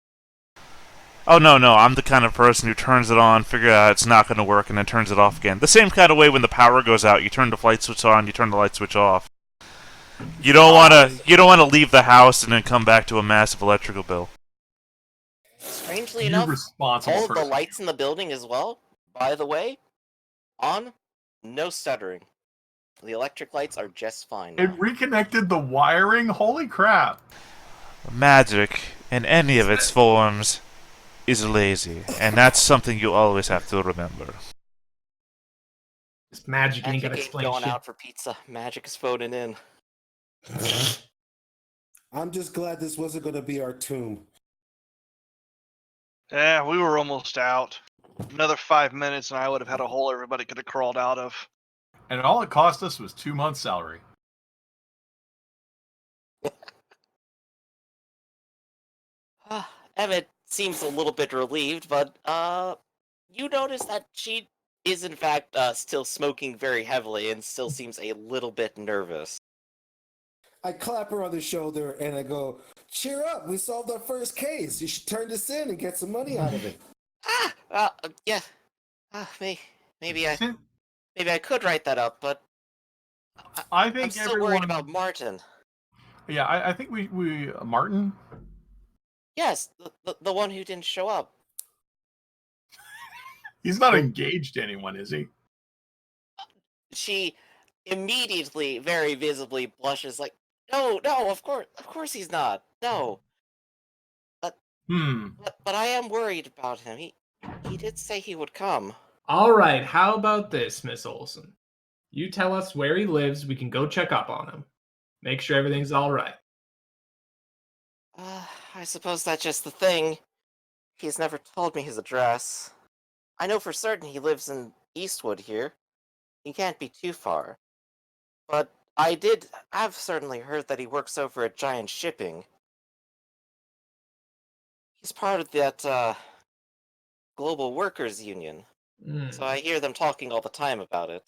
[SPEAKER 6] Oh, no, I'm the kind of person who turns it on, figure out it's not going to work, and then turns it off again. The same kind of way when the power goes out, you turn the light switch on, you turn the light switch off. You don't want to leave the house and then come back to a massive electrical bill.
[SPEAKER 2] Strangely
[SPEAKER 1] You
[SPEAKER 2] enough,
[SPEAKER 1] responsible
[SPEAKER 2] all of the
[SPEAKER 1] person.
[SPEAKER 2] lights in the building as well, by the way, on, no stuttering. The electric lights are just fine now.
[SPEAKER 1] It reconnected the wiring. Holy crap!
[SPEAKER 6] Magic, in any of its forms, is lazy, and that's something you always have to remember.
[SPEAKER 5] This magic ain't
[SPEAKER 2] Magic
[SPEAKER 5] gonna
[SPEAKER 2] ain't
[SPEAKER 5] explain
[SPEAKER 2] going
[SPEAKER 5] shit.
[SPEAKER 2] out for pizza. Magic is phoning in.
[SPEAKER 3] I'm just glad this wasn't going to be our tomb.
[SPEAKER 4] Yeah, we were almost out. Another 5 minutes, and I would have had a hole everybody could have crawled out of.
[SPEAKER 1] And all it cost us was 2 months' salary.
[SPEAKER 2] Emmett seems a little bit relieved, but you notice that she is in fact still smoking very heavily and still seems a little bit nervous.
[SPEAKER 3] I clap her on the shoulder and I go, "Cheer up! We solved our first case. You should turn this in and get some money out of it."
[SPEAKER 2] Yeah. Maybe I
[SPEAKER 1] Sin-
[SPEAKER 2] could write that up, but
[SPEAKER 1] I
[SPEAKER 2] I'm
[SPEAKER 1] think
[SPEAKER 2] still
[SPEAKER 1] everyone.
[SPEAKER 2] worried about Martin.
[SPEAKER 1] Yeah, I think we Martin.
[SPEAKER 2] Yes, the one who didn't show up.
[SPEAKER 1] He's not engaged to anyone, is he?
[SPEAKER 2] She immediately, very visibly blushes, like, no, of course he's not. No, but I am worried about him. He did say he would come.
[SPEAKER 5] All right, how about this, Miss Olson? You tell us where he lives, we can go check up on him. Make sure everything's all right.
[SPEAKER 2] I suppose that's just the thing. He's never told me his address. I know for certain he lives in Eastwood here. He can't be too far. But I've certainly heard that he works over at Giant Shipping. He's part of that, Global Workers Union. So I hear them talking all the time about it.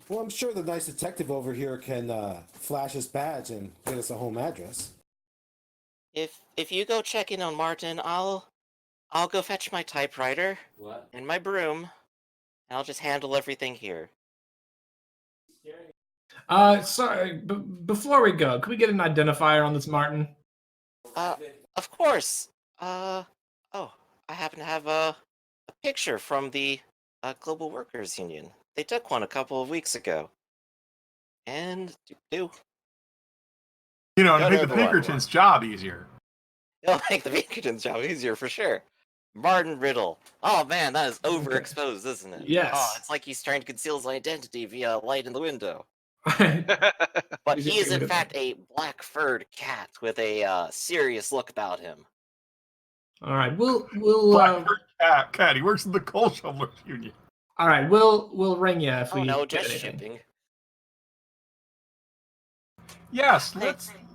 [SPEAKER 3] Well, I'm sure the nice detective over here can flash his badge and get us a home address.
[SPEAKER 2] If you go check in on Martin, I'll go fetch my typewriter and my broom, and I'll just handle everything here.
[SPEAKER 5] Sorry, before we go, can we get an identifier on this Martin?
[SPEAKER 2] Of course. Oh, I happen to have a picture from the Global Workers Union. They took one a couple of weeks ago. And
[SPEAKER 1] You know, to
[SPEAKER 2] Got
[SPEAKER 1] make the
[SPEAKER 2] everyone.
[SPEAKER 1] Pinkertons' job easier.
[SPEAKER 2] it'll make the Pinkertons' job easier for sure. Martin Riddle. Oh man, that is overexposed, isn't it?
[SPEAKER 5] Yes.
[SPEAKER 2] Oh, it's like he's trying to conceal his identity via light in the window.
[SPEAKER 5] All
[SPEAKER 2] But
[SPEAKER 5] He's
[SPEAKER 2] he is in
[SPEAKER 5] a-
[SPEAKER 2] fact a black-furred cat with a serious look about him.
[SPEAKER 5] right, we'll
[SPEAKER 1] Blackbird cat. He works in the coal shovelers union.
[SPEAKER 5] all right, we'll ring you if
[SPEAKER 2] Oh
[SPEAKER 5] we
[SPEAKER 2] no,
[SPEAKER 5] get
[SPEAKER 2] just
[SPEAKER 5] anything.
[SPEAKER 2] shipping.
[SPEAKER 1] Yes,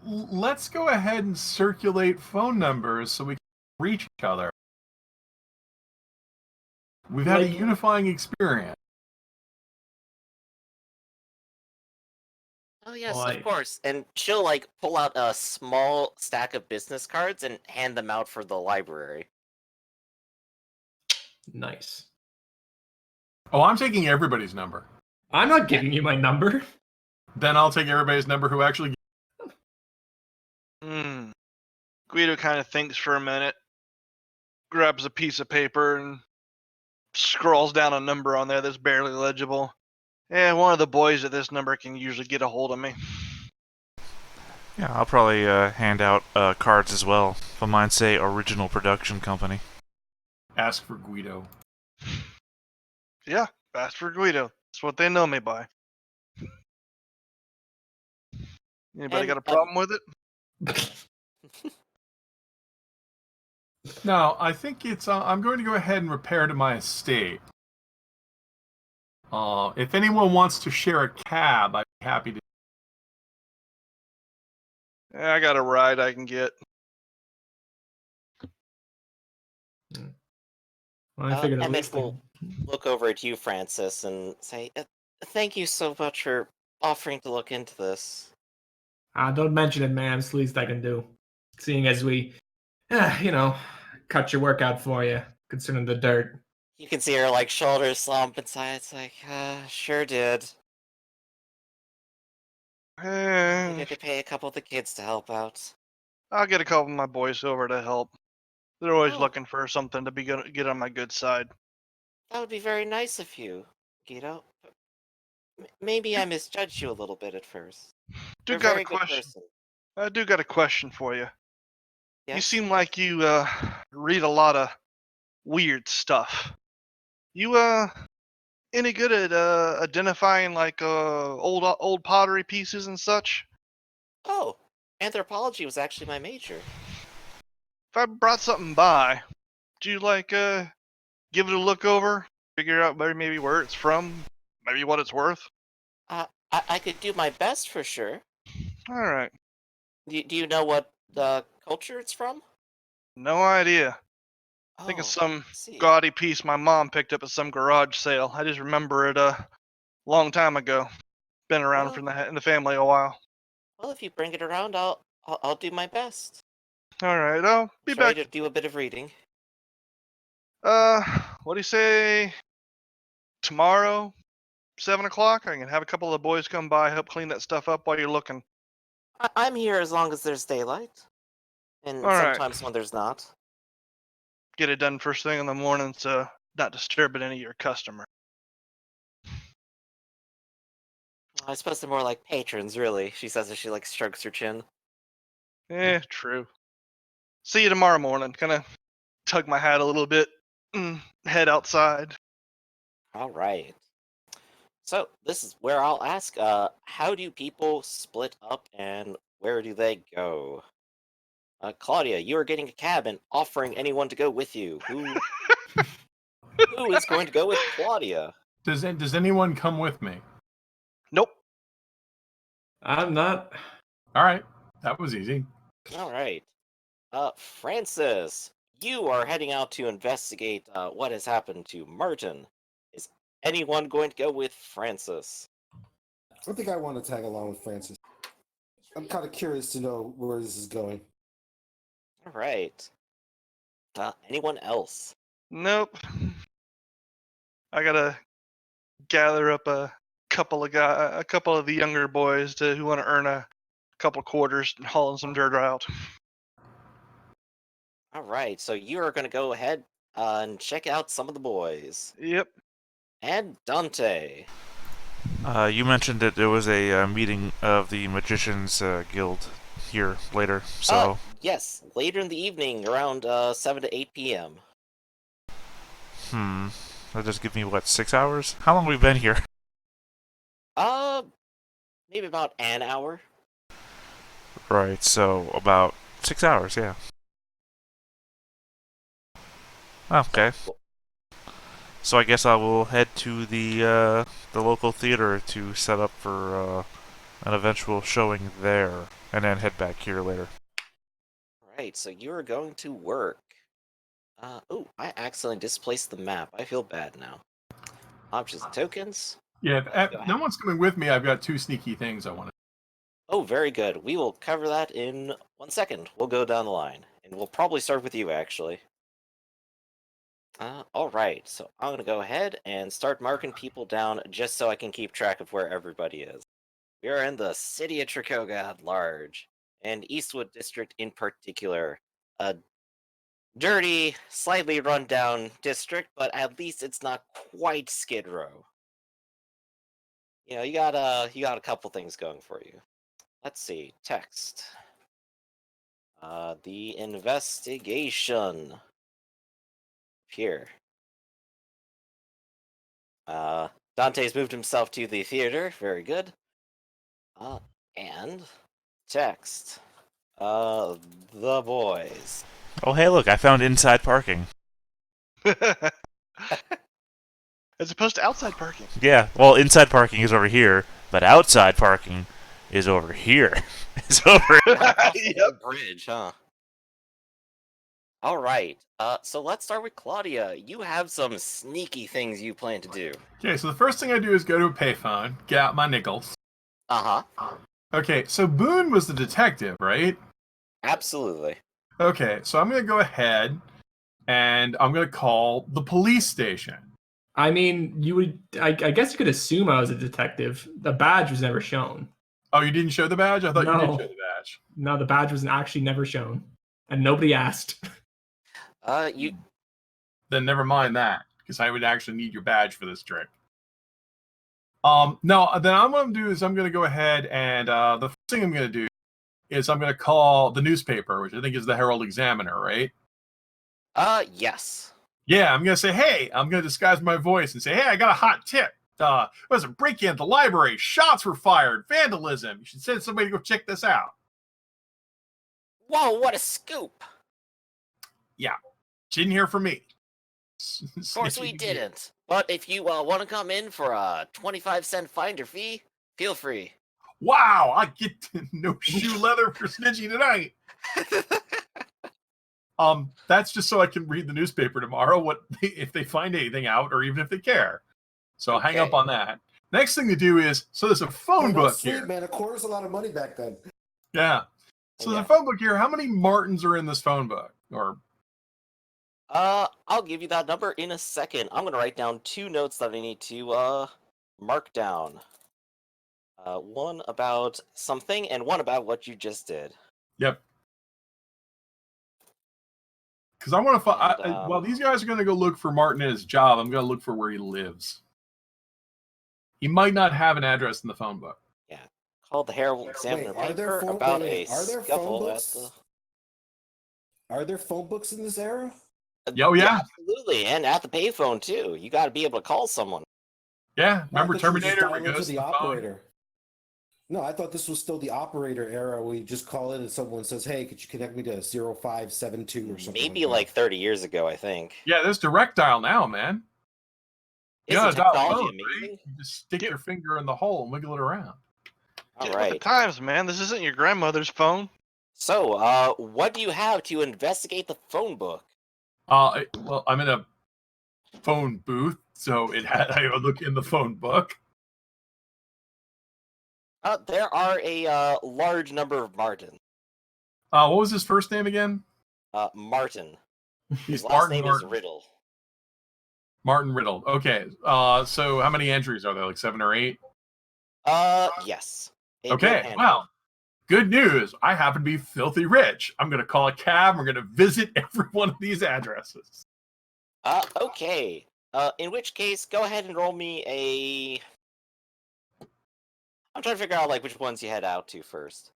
[SPEAKER 1] let's go ahead and circulate phone numbers so we reach each other. We've had a
[SPEAKER 5] Like-
[SPEAKER 1] unifying experience.
[SPEAKER 2] Oh yes,
[SPEAKER 5] Like-
[SPEAKER 2] of course. And she'll like pull out a small stack of business cards and hand them out for the library.
[SPEAKER 5] Nice.
[SPEAKER 1] Oh, I'm taking everybody's number.
[SPEAKER 5] I'm not giving you my number.
[SPEAKER 1] Then I'll take everybody's number who actually.
[SPEAKER 4] Guido kind of thinks for a minute, grabs a piece of paper, and scrolls down a number on there that's barely legible. Yeah, one of the boys at this number can usually get a hold of me.
[SPEAKER 6] Yeah, I'll probably hand out cards as well. If mine say Original Production Company.
[SPEAKER 1] Ask for Guido.
[SPEAKER 4] Yeah, fast for Guido. That's what they know me by. Anybody
[SPEAKER 2] And,
[SPEAKER 4] got a problem with it?
[SPEAKER 1] No, I think it's. I'm going to go ahead and repair to my estate. If anyone wants to share a cab, I'd be happy to.
[SPEAKER 4] Yeah, I got a ride I can get.
[SPEAKER 5] Well, I figured at
[SPEAKER 2] Emmett
[SPEAKER 5] least
[SPEAKER 2] will look over at you, Francis, and say, "Thank you so much for offering to look into this."
[SPEAKER 5] don't mention it, man. It's the least I can do. Seeing as we, cut your work out for you, considering the dirt.
[SPEAKER 2] You can see her like shoulders slump inside. It's like, sure did. Needed to pay a couple of the kids to help out.
[SPEAKER 4] I'll get a couple of my boys over to help. They're always
[SPEAKER 2] Oh.
[SPEAKER 4] looking for something to get on my good side.
[SPEAKER 2] That would be very nice of you, Guido. Maybe I misjudged you a little bit at first. You're a
[SPEAKER 4] Got a
[SPEAKER 2] very good
[SPEAKER 4] question.
[SPEAKER 2] person.
[SPEAKER 4] I do got a question for you. You
[SPEAKER 2] Yes?
[SPEAKER 4] seem like you read a lot of weird stuff. You any good at identifying like old pottery pieces and such?
[SPEAKER 2] Oh, anthropology was actually my major.
[SPEAKER 4] If I brought something by, do you like give it a look over, figure out maybe where it's from, maybe what it's worth?
[SPEAKER 2] I could do my best for sure.
[SPEAKER 4] All right.
[SPEAKER 2] Do you know what culture it's from?
[SPEAKER 4] No idea. I think it's
[SPEAKER 2] Oh,
[SPEAKER 4] some
[SPEAKER 2] I see.
[SPEAKER 4] gaudy piece my mom picked up at some garage sale. I just remember it a long time ago. Been around
[SPEAKER 2] Well-
[SPEAKER 4] in the family a while.
[SPEAKER 2] Well, if you bring it around, I'll do my best.
[SPEAKER 4] All right, I'll be
[SPEAKER 2] Try
[SPEAKER 4] back.
[SPEAKER 2] to do a bit of reading.
[SPEAKER 4] What do you say? Tomorrow, 7 o'clock. I can have a couple of the boys come by, help clean that stuff up while you're looking.
[SPEAKER 2] I'm here as long as there's daylight, and
[SPEAKER 4] All right.
[SPEAKER 2] sometimes when there's not.
[SPEAKER 4] Get it done first thing in the morning, so not disturbing any of your customers.
[SPEAKER 2] I suppose they're more like patrons, really. She says as she like strokes her chin.
[SPEAKER 4] True. See you tomorrow morning. Kind of tug my hat a little bit, head outside.
[SPEAKER 2] All right. So this is where I'll ask: how do people split up, and where do they go? Claudia, you are getting a cab and offering anyone to go with you. Who is going to go with Claudia?
[SPEAKER 1] Does anyone come with me?
[SPEAKER 4] Nope.
[SPEAKER 5] I'm not.
[SPEAKER 1] All right, that was easy.
[SPEAKER 2] All right. Francis, you are heading out to investigate what has happened to Merton. Is anyone going to go with Francis?
[SPEAKER 3] I think I want to tag along with Francis. I'm kind of curious to know where this is going.
[SPEAKER 2] All right. Anyone else?
[SPEAKER 4] Nope. I gotta gather up a couple of the younger boys who want to earn a couple quarters hauling some dirt out.
[SPEAKER 2] All right. So you are going to go ahead and check out some of the boys.
[SPEAKER 4] Yep.
[SPEAKER 2] And Dante.
[SPEAKER 6] You mentioned that there was a meeting of the Magicians Guild here later, so...
[SPEAKER 2] Yes, later in the evening, around 7 to 8 p.m.
[SPEAKER 6] That'll just give me, what, 6 hours? How long have we been here?
[SPEAKER 2] Maybe about an hour.
[SPEAKER 6] Right, so about 6 hours, yeah. Okay. So I guess I will head to the local theater to set up for an eventual showing there, and then head back here later.
[SPEAKER 2] Right, so you are going to work. Oh, I accidentally displaced the map. I feel bad now. Options and tokens.
[SPEAKER 1] Yeah,
[SPEAKER 2] Go ahead.
[SPEAKER 1] no one's coming with me. I've got 2 sneaky things I want to.
[SPEAKER 2] Oh, very good. We will cover that in 1 second. We'll go down the line. And we'll probably start with you, actually. Alright, so I'm going to go ahead and start marking people down just so I can keep track of where everybody is. We are in the city of Tricoga at large, and Eastwood District in particular. A dirty, slightly run-down district, but at least it's not quite Skid Row. You know, you got a couple things going for you. Let's see, text. The investigation. Here. Dante's moved himself to the theater. Very good. And text. The boys.
[SPEAKER 6] Oh, hey, look, I found inside parking.
[SPEAKER 4] As opposed to outside parking.
[SPEAKER 6] Yeah, well, inside parking is over here, but outside parking is over here. It's over.
[SPEAKER 2] Yep. Bridge, huh? All right. So let's start with Claudia. You have some sneaky things you plan to do.
[SPEAKER 1] Okay, so the first thing I do is go to a payphone, get out my nickels.
[SPEAKER 2] Uh-huh.
[SPEAKER 1] Okay, so Boone was the detective, right?
[SPEAKER 2] Absolutely.
[SPEAKER 1] Okay, so I'm going to go ahead and I'm going to call the police station.
[SPEAKER 5] I mean, you would. I guess you could assume I was a detective. The badge was never shown.
[SPEAKER 1] Oh, you didn't show the badge? I thought you did
[SPEAKER 5] No.
[SPEAKER 1] show the badge.
[SPEAKER 5] No, the badge was actually never shown, and nobody asked.
[SPEAKER 2] You.
[SPEAKER 1] Then never mind that, because I would actually need your badge for this trick. No, then I'm going to do is I'm going to go ahead and the first thing I'm going to do is I'm going to call the newspaper, which I think is the Herald Examiner, right?
[SPEAKER 2] Yes.
[SPEAKER 1] Yeah, I'm going to say, hey, I'm going to disguise my voice and say, hey, I got a hot tip. It was a break-in at the library. Shots were fired. Vandalism. You should send somebody to go check this out.
[SPEAKER 2] Whoa, what a scoop!
[SPEAKER 1] Didn't hear from me.
[SPEAKER 2] Of course we didn't. But if you want to come in for a 25-cent finder fee, feel free.
[SPEAKER 1] Wow, I get no shoe leather for snitching tonight. That's just so I can read the newspaper tomorrow. If they find anything out, or even if they care. So I'll hang up on that. Next thing to do is there's a phone book here.
[SPEAKER 3] Man, a quarter's a lot of money back then.
[SPEAKER 1] Yeah. So there's a phone book here. How many Martins are in this phone book? Or
[SPEAKER 2] I'll give you that number in a second. I'm gonna write down 2 notes that I need to mark down. One about something and one about what you just did.
[SPEAKER 1] Yep. Because I want to find. While these guys are going to go look for Martin at his job, I'm going to look for where he lives. He might not have an address in the phone book.
[SPEAKER 2] Yeah. Called the Herald Examiner paper about a scuffle at the.
[SPEAKER 3] Are there phone books in this era?
[SPEAKER 1] Oh, yeah.
[SPEAKER 2] Absolutely, and at the payphone too. You got to be able to call someone.
[SPEAKER 1] Yeah, remember Terminator?
[SPEAKER 3] Where it goes to the operator. No, I thought this was still the operator era where you just call in and someone says, hey, could you connect me to 0572 or something?
[SPEAKER 2] Maybe like 30 years ago, I think.
[SPEAKER 1] Yeah, there's direct dial now, man.
[SPEAKER 2] Isn't technology amazing?
[SPEAKER 1] Right? You just stick your finger in the hole and wiggle it around.
[SPEAKER 2] All
[SPEAKER 4] Get
[SPEAKER 2] right.
[SPEAKER 4] with the times, man. This isn't your grandmother's phone.
[SPEAKER 2] So, what do you have to investigate the phone book?
[SPEAKER 1] Well, I'm in a phone booth, so I look in the phone book.
[SPEAKER 2] There are a large number of Martins.
[SPEAKER 1] What was his first name again?
[SPEAKER 2] Martin.
[SPEAKER 1] His
[SPEAKER 2] last name is Riddle.
[SPEAKER 1] Martin Riddle. Okay. So how many entries are there? Like 7 or 8?
[SPEAKER 2] Yes.
[SPEAKER 1] Okay. Well, good news. I happen to be filthy rich. I'm going to call a cab. We're going to visit every one of these addresses.
[SPEAKER 2] Okay. In which case, go ahead and roll me a. I'm trying to figure out like which ones you head out to first.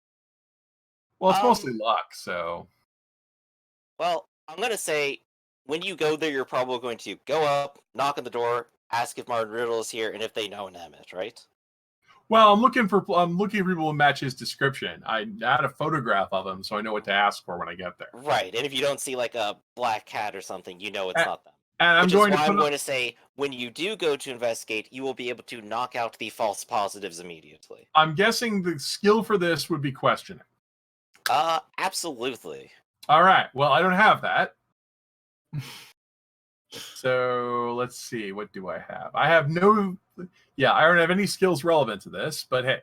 [SPEAKER 1] Well, it's mostly luck, so.
[SPEAKER 2] Well, I'm gonna say when you go there, you're probably going to go up, knock on the door, ask if Martin Riddle is here, and if they know Emmett, right?
[SPEAKER 1] Well, I'm looking for people who match his description. I had a photograph of him, so I know what to ask for when I get there.
[SPEAKER 2] Right, and if you don't see like a black cat or something, you know it's not them.
[SPEAKER 1] And I'm going
[SPEAKER 2] to say, when you do go to investigate, you will be able to knock out the false positives immediately.
[SPEAKER 1] I'm guessing the skill for this would be questioning.
[SPEAKER 2] Absolutely.
[SPEAKER 1] All right. Well, I don't have that. So let's see. What do I have? I have no. Yeah, I don't have any skills relevant to this, but hey.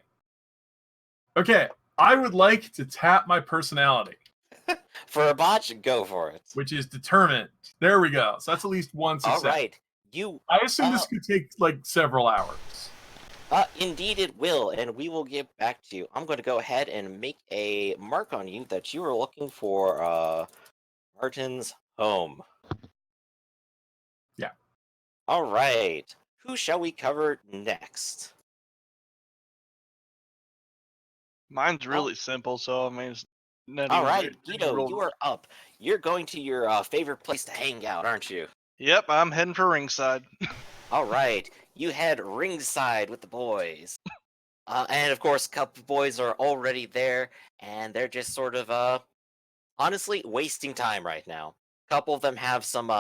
[SPEAKER 1] Okay, I would like to tap my personality,
[SPEAKER 2] For a botch, go for it.
[SPEAKER 1] which is determined. There we go. So that's at least one
[SPEAKER 2] All
[SPEAKER 1] success.
[SPEAKER 2] right. You.
[SPEAKER 1] I assume this could take like several hours.
[SPEAKER 2] Indeed it will, and we will get back to you. I'm going to go ahead and make a mark on you that you are looking for, Martin's home.
[SPEAKER 1] Yeah.
[SPEAKER 2] All right. Who shall we cover next?
[SPEAKER 4] Mine's really simple, so I mean, it's not
[SPEAKER 2] All
[SPEAKER 4] even.
[SPEAKER 2] right,
[SPEAKER 4] very-
[SPEAKER 2] Guido,
[SPEAKER 4] rolled-
[SPEAKER 2] you are up. You're going to your favorite place to hang out, aren't you?
[SPEAKER 4] Yep, I'm heading for ringside.
[SPEAKER 2] All right. You head ringside with the boys. And of course, a couple of boys are already there, and they're just sort of, honestly, wasting time right now. A couple of them have some,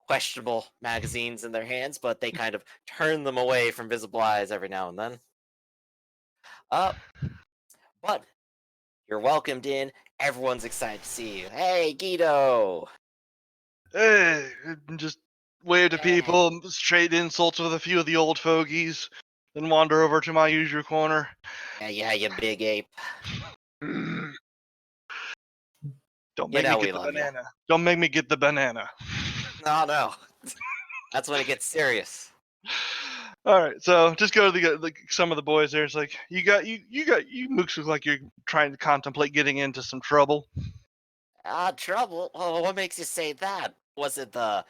[SPEAKER 2] questionable magazines in their hands, but they kind of turn them away from visible eyes every now and then. Uh, but you're welcomed in. Everyone's excited to see you. Hey, Guido!
[SPEAKER 4] Hey, just wave to
[SPEAKER 2] Hey.
[SPEAKER 4] people, trade insults with a few of the old fogies, then wander over to my usual corner.
[SPEAKER 2] Yeah, you big ape.
[SPEAKER 4] Don't
[SPEAKER 2] You
[SPEAKER 4] make me
[SPEAKER 2] know we
[SPEAKER 4] get the
[SPEAKER 2] love ya.
[SPEAKER 4] banana. Don't make me get the banana.
[SPEAKER 2] No. That's when it gets serious.
[SPEAKER 4] All right, so just go to some of the boys there. It's like you mooks look like you're trying to contemplate getting into some trouble.
[SPEAKER 2] Trouble? Oh, what makes you say that? Was it the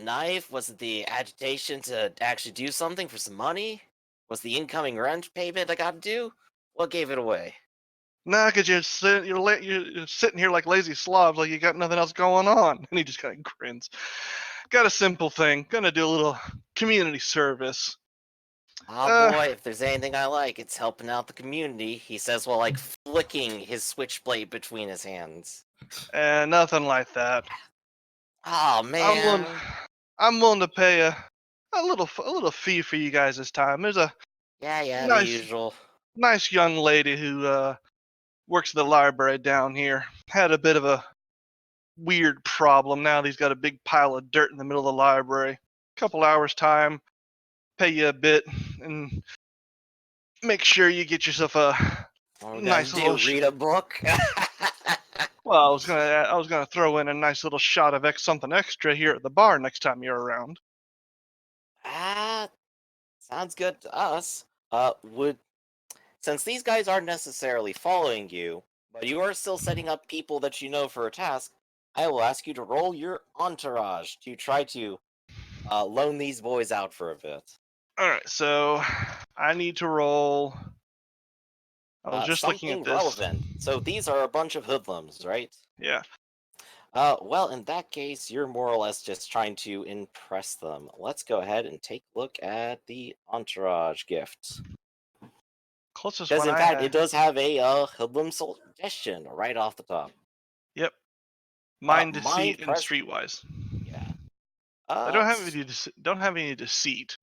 [SPEAKER 2] knife? Was it the agitation to actually do something for some money? Was the incoming rent payment I gotta do? What gave it away?
[SPEAKER 4] Nah, cause you're sitting here like lazy slobs, like you got nothing else going on. And he just kind of grins. Got a simple thing. Gonna do a little community service.
[SPEAKER 2] Oh boy, if there's anything I like, it's helping out the community, he says while like flicking his switchblade between his hands.
[SPEAKER 4] And nothing like that.
[SPEAKER 2] Oh man.
[SPEAKER 4] I'm willing to pay a little fee for you guys this time. There's a
[SPEAKER 2] Yeah, the
[SPEAKER 4] nice
[SPEAKER 2] usual.
[SPEAKER 4] nice young lady who works at the library down here. Had a bit of a weird problem. Now he's got a big pile of dirt in the middle of the library. Couple hours time, pay you a bit, and make sure you get yourself a
[SPEAKER 2] What we
[SPEAKER 4] nice
[SPEAKER 2] gonna
[SPEAKER 4] little.
[SPEAKER 2] do? Read a book?
[SPEAKER 4] Well, I was gonna throw in a nice little shot of something extra here at the bar next time you're around.
[SPEAKER 2] Sounds good to us. Since these guys aren't necessarily following you, but you are still setting up people that you know for a task, I will ask you to roll your entourage to try to loan these boys out for a bit.
[SPEAKER 4] All right, so I need to roll. I was just looking at
[SPEAKER 2] Something
[SPEAKER 4] this.
[SPEAKER 2] relevant. So these are a bunch of hoodlums, right?
[SPEAKER 4] Yeah.
[SPEAKER 2] Well, in that case, you're more or less just trying to impress them. Let's go ahead and take a look at the entourage gift.
[SPEAKER 4] Closest
[SPEAKER 2] Because
[SPEAKER 4] one
[SPEAKER 2] in
[SPEAKER 4] I
[SPEAKER 2] fact,
[SPEAKER 4] had.
[SPEAKER 2] it does have a hoodlum suggestion right off the top.
[SPEAKER 4] Yep. Mind,
[SPEAKER 2] mind
[SPEAKER 4] deceit, and
[SPEAKER 2] pres-
[SPEAKER 4] streetwise.
[SPEAKER 2] Yeah.
[SPEAKER 4] I don't have any deceit,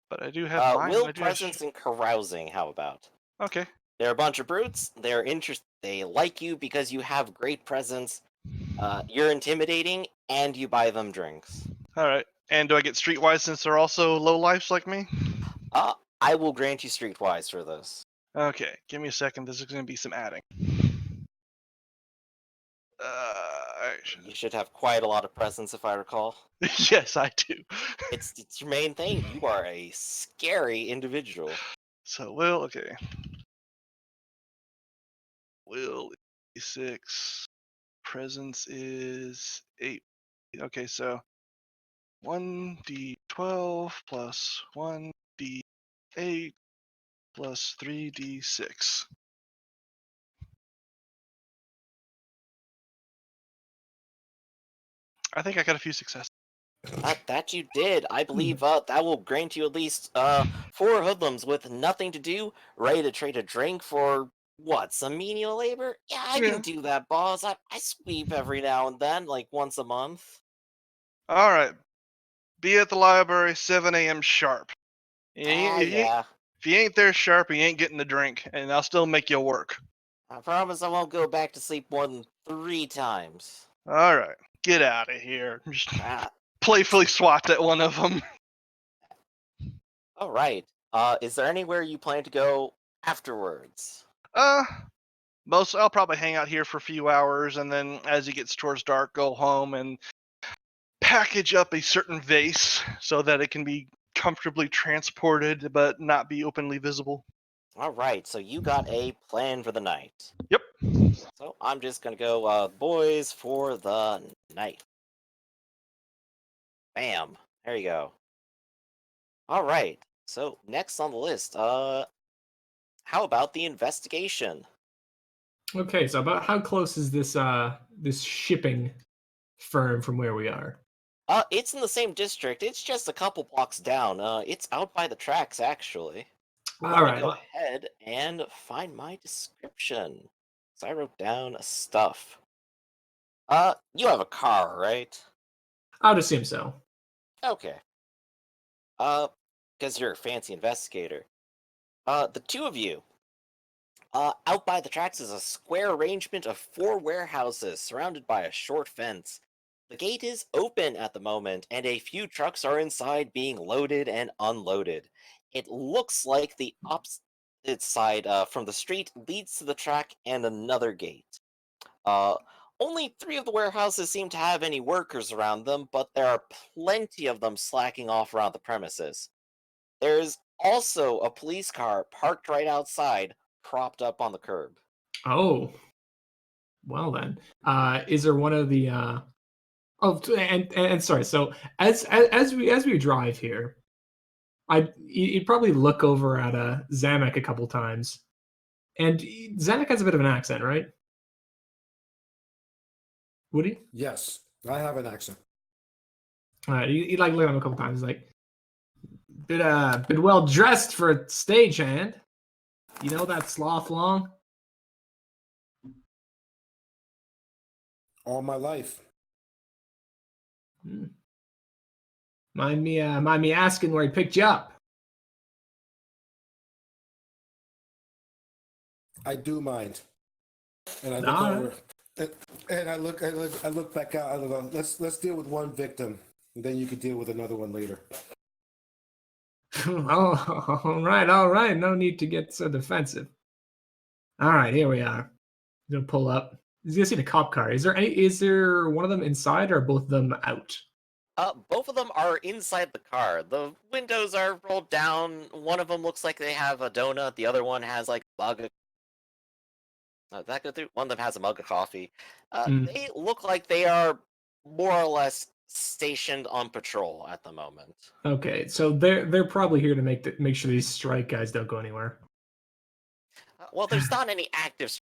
[SPEAKER 4] but I do have mind.
[SPEAKER 2] Will,
[SPEAKER 4] and I do have
[SPEAKER 2] presence, and carousing. How about?
[SPEAKER 4] Okay.
[SPEAKER 2] They're a bunch of brutes. They like you because you have great presence. You're intimidating, and you buy them drinks.
[SPEAKER 4] All right. And do I get streetwise since they're also low lifes like me?
[SPEAKER 2] I will grant you streetwise for this.
[SPEAKER 4] Okay. Give me a second. This is going to be some adding.
[SPEAKER 2] You should have quite a lot of presence, if I recall.
[SPEAKER 4] Yes, I do.
[SPEAKER 2] It's your main thing. You are a scary individual.
[SPEAKER 4] So okay. Will is 6. Presence is 8. Okay, so 1d12 plus 1d8 plus 3d6. I think I got a few successes.
[SPEAKER 2] That you did. I believe that will grant you at least 4 hoodlums with nothing to do, ready to trade a drink for what, some menial labor? Yeah, I can do that, boss. I sweep every now and then, like once a month.
[SPEAKER 4] All right. Be at the library 7 a.m. sharp.
[SPEAKER 2] Yeah.
[SPEAKER 4] If you ain't there sharp, you ain't getting the drink, and I'll still make you work.
[SPEAKER 2] I promise I won't go back to sleep more than 3 times.
[SPEAKER 4] All right. Get out of here. Just
[SPEAKER 2] Ah,
[SPEAKER 4] playfully swat at one of them.
[SPEAKER 2] all right. Is there anywhere you plan to go afterwards?
[SPEAKER 4] I'll probably hang out here for a few hours, and then as it gets towards dark, go home and package up a certain vase so that it can be comfortably transported but not be openly visible.
[SPEAKER 2] All right, so you got a plan for the night.
[SPEAKER 4] Yep.
[SPEAKER 2] So I'm just gonna go, boys for the night. Bam. There you go. All right. So next on the list, how about the investigation?
[SPEAKER 5] Okay, so about how close is this shipping firm from where we are?
[SPEAKER 2] It's in the same district. It's just a couple blocks down. It's out by the tracks, actually.
[SPEAKER 5] All
[SPEAKER 2] Let me
[SPEAKER 5] right.
[SPEAKER 2] go ahead and find my description. So I wrote down stuff. You have a car, right?
[SPEAKER 5] I'd assume so.
[SPEAKER 2] Okay. Because you're a fancy investigator. The two of you. Out by the tracks is a square arrangement of 4 warehouses surrounded by a short fence. The gate is open at the moment, and a few trucks are inside being loaded and unloaded. It looks like the opposite side from the street leads to the track and another gate. Uh, Only 3 of the warehouses seem to have any workers around them, but there are plenty of them slacking off around the premises. There's also a police car parked right outside, propped up on the curb.
[SPEAKER 5] Oh, well then. Is there one of the and sorry. So as we drive here, you'd probably look over at Zamek a couple times, and Zamek has a bit of an accent, right? Would he?
[SPEAKER 3] Yes, I have an accent.
[SPEAKER 5] You'd like look at him a couple times, like bit well dressed for a stagehand. You know that sloth long?
[SPEAKER 3] All my life.
[SPEAKER 5] Hmm. Mind me asking where he picked you up?
[SPEAKER 3] I do mind. And I look
[SPEAKER 5] All
[SPEAKER 3] over, and I look back out. I go, let's deal with one victim, and then you can deal with another one later.
[SPEAKER 5] Oh, all right. No need to get so defensive. All right, here we are. I'm gonna pull up. He's gonna see the cop car. Is there one of them inside or both of them out?
[SPEAKER 2] Both of them are inside the car. The windows are rolled down. One of them looks like they have a donut. The other one has like a mug. Did that go through? One of them has a mug of coffee.
[SPEAKER 5] Mm.
[SPEAKER 2] They look like they are more or less stationed on patrol at the moment.
[SPEAKER 5] Okay, so they're probably here to make sure these strike guys don't go anywhere.
[SPEAKER 2] Well, there's not any active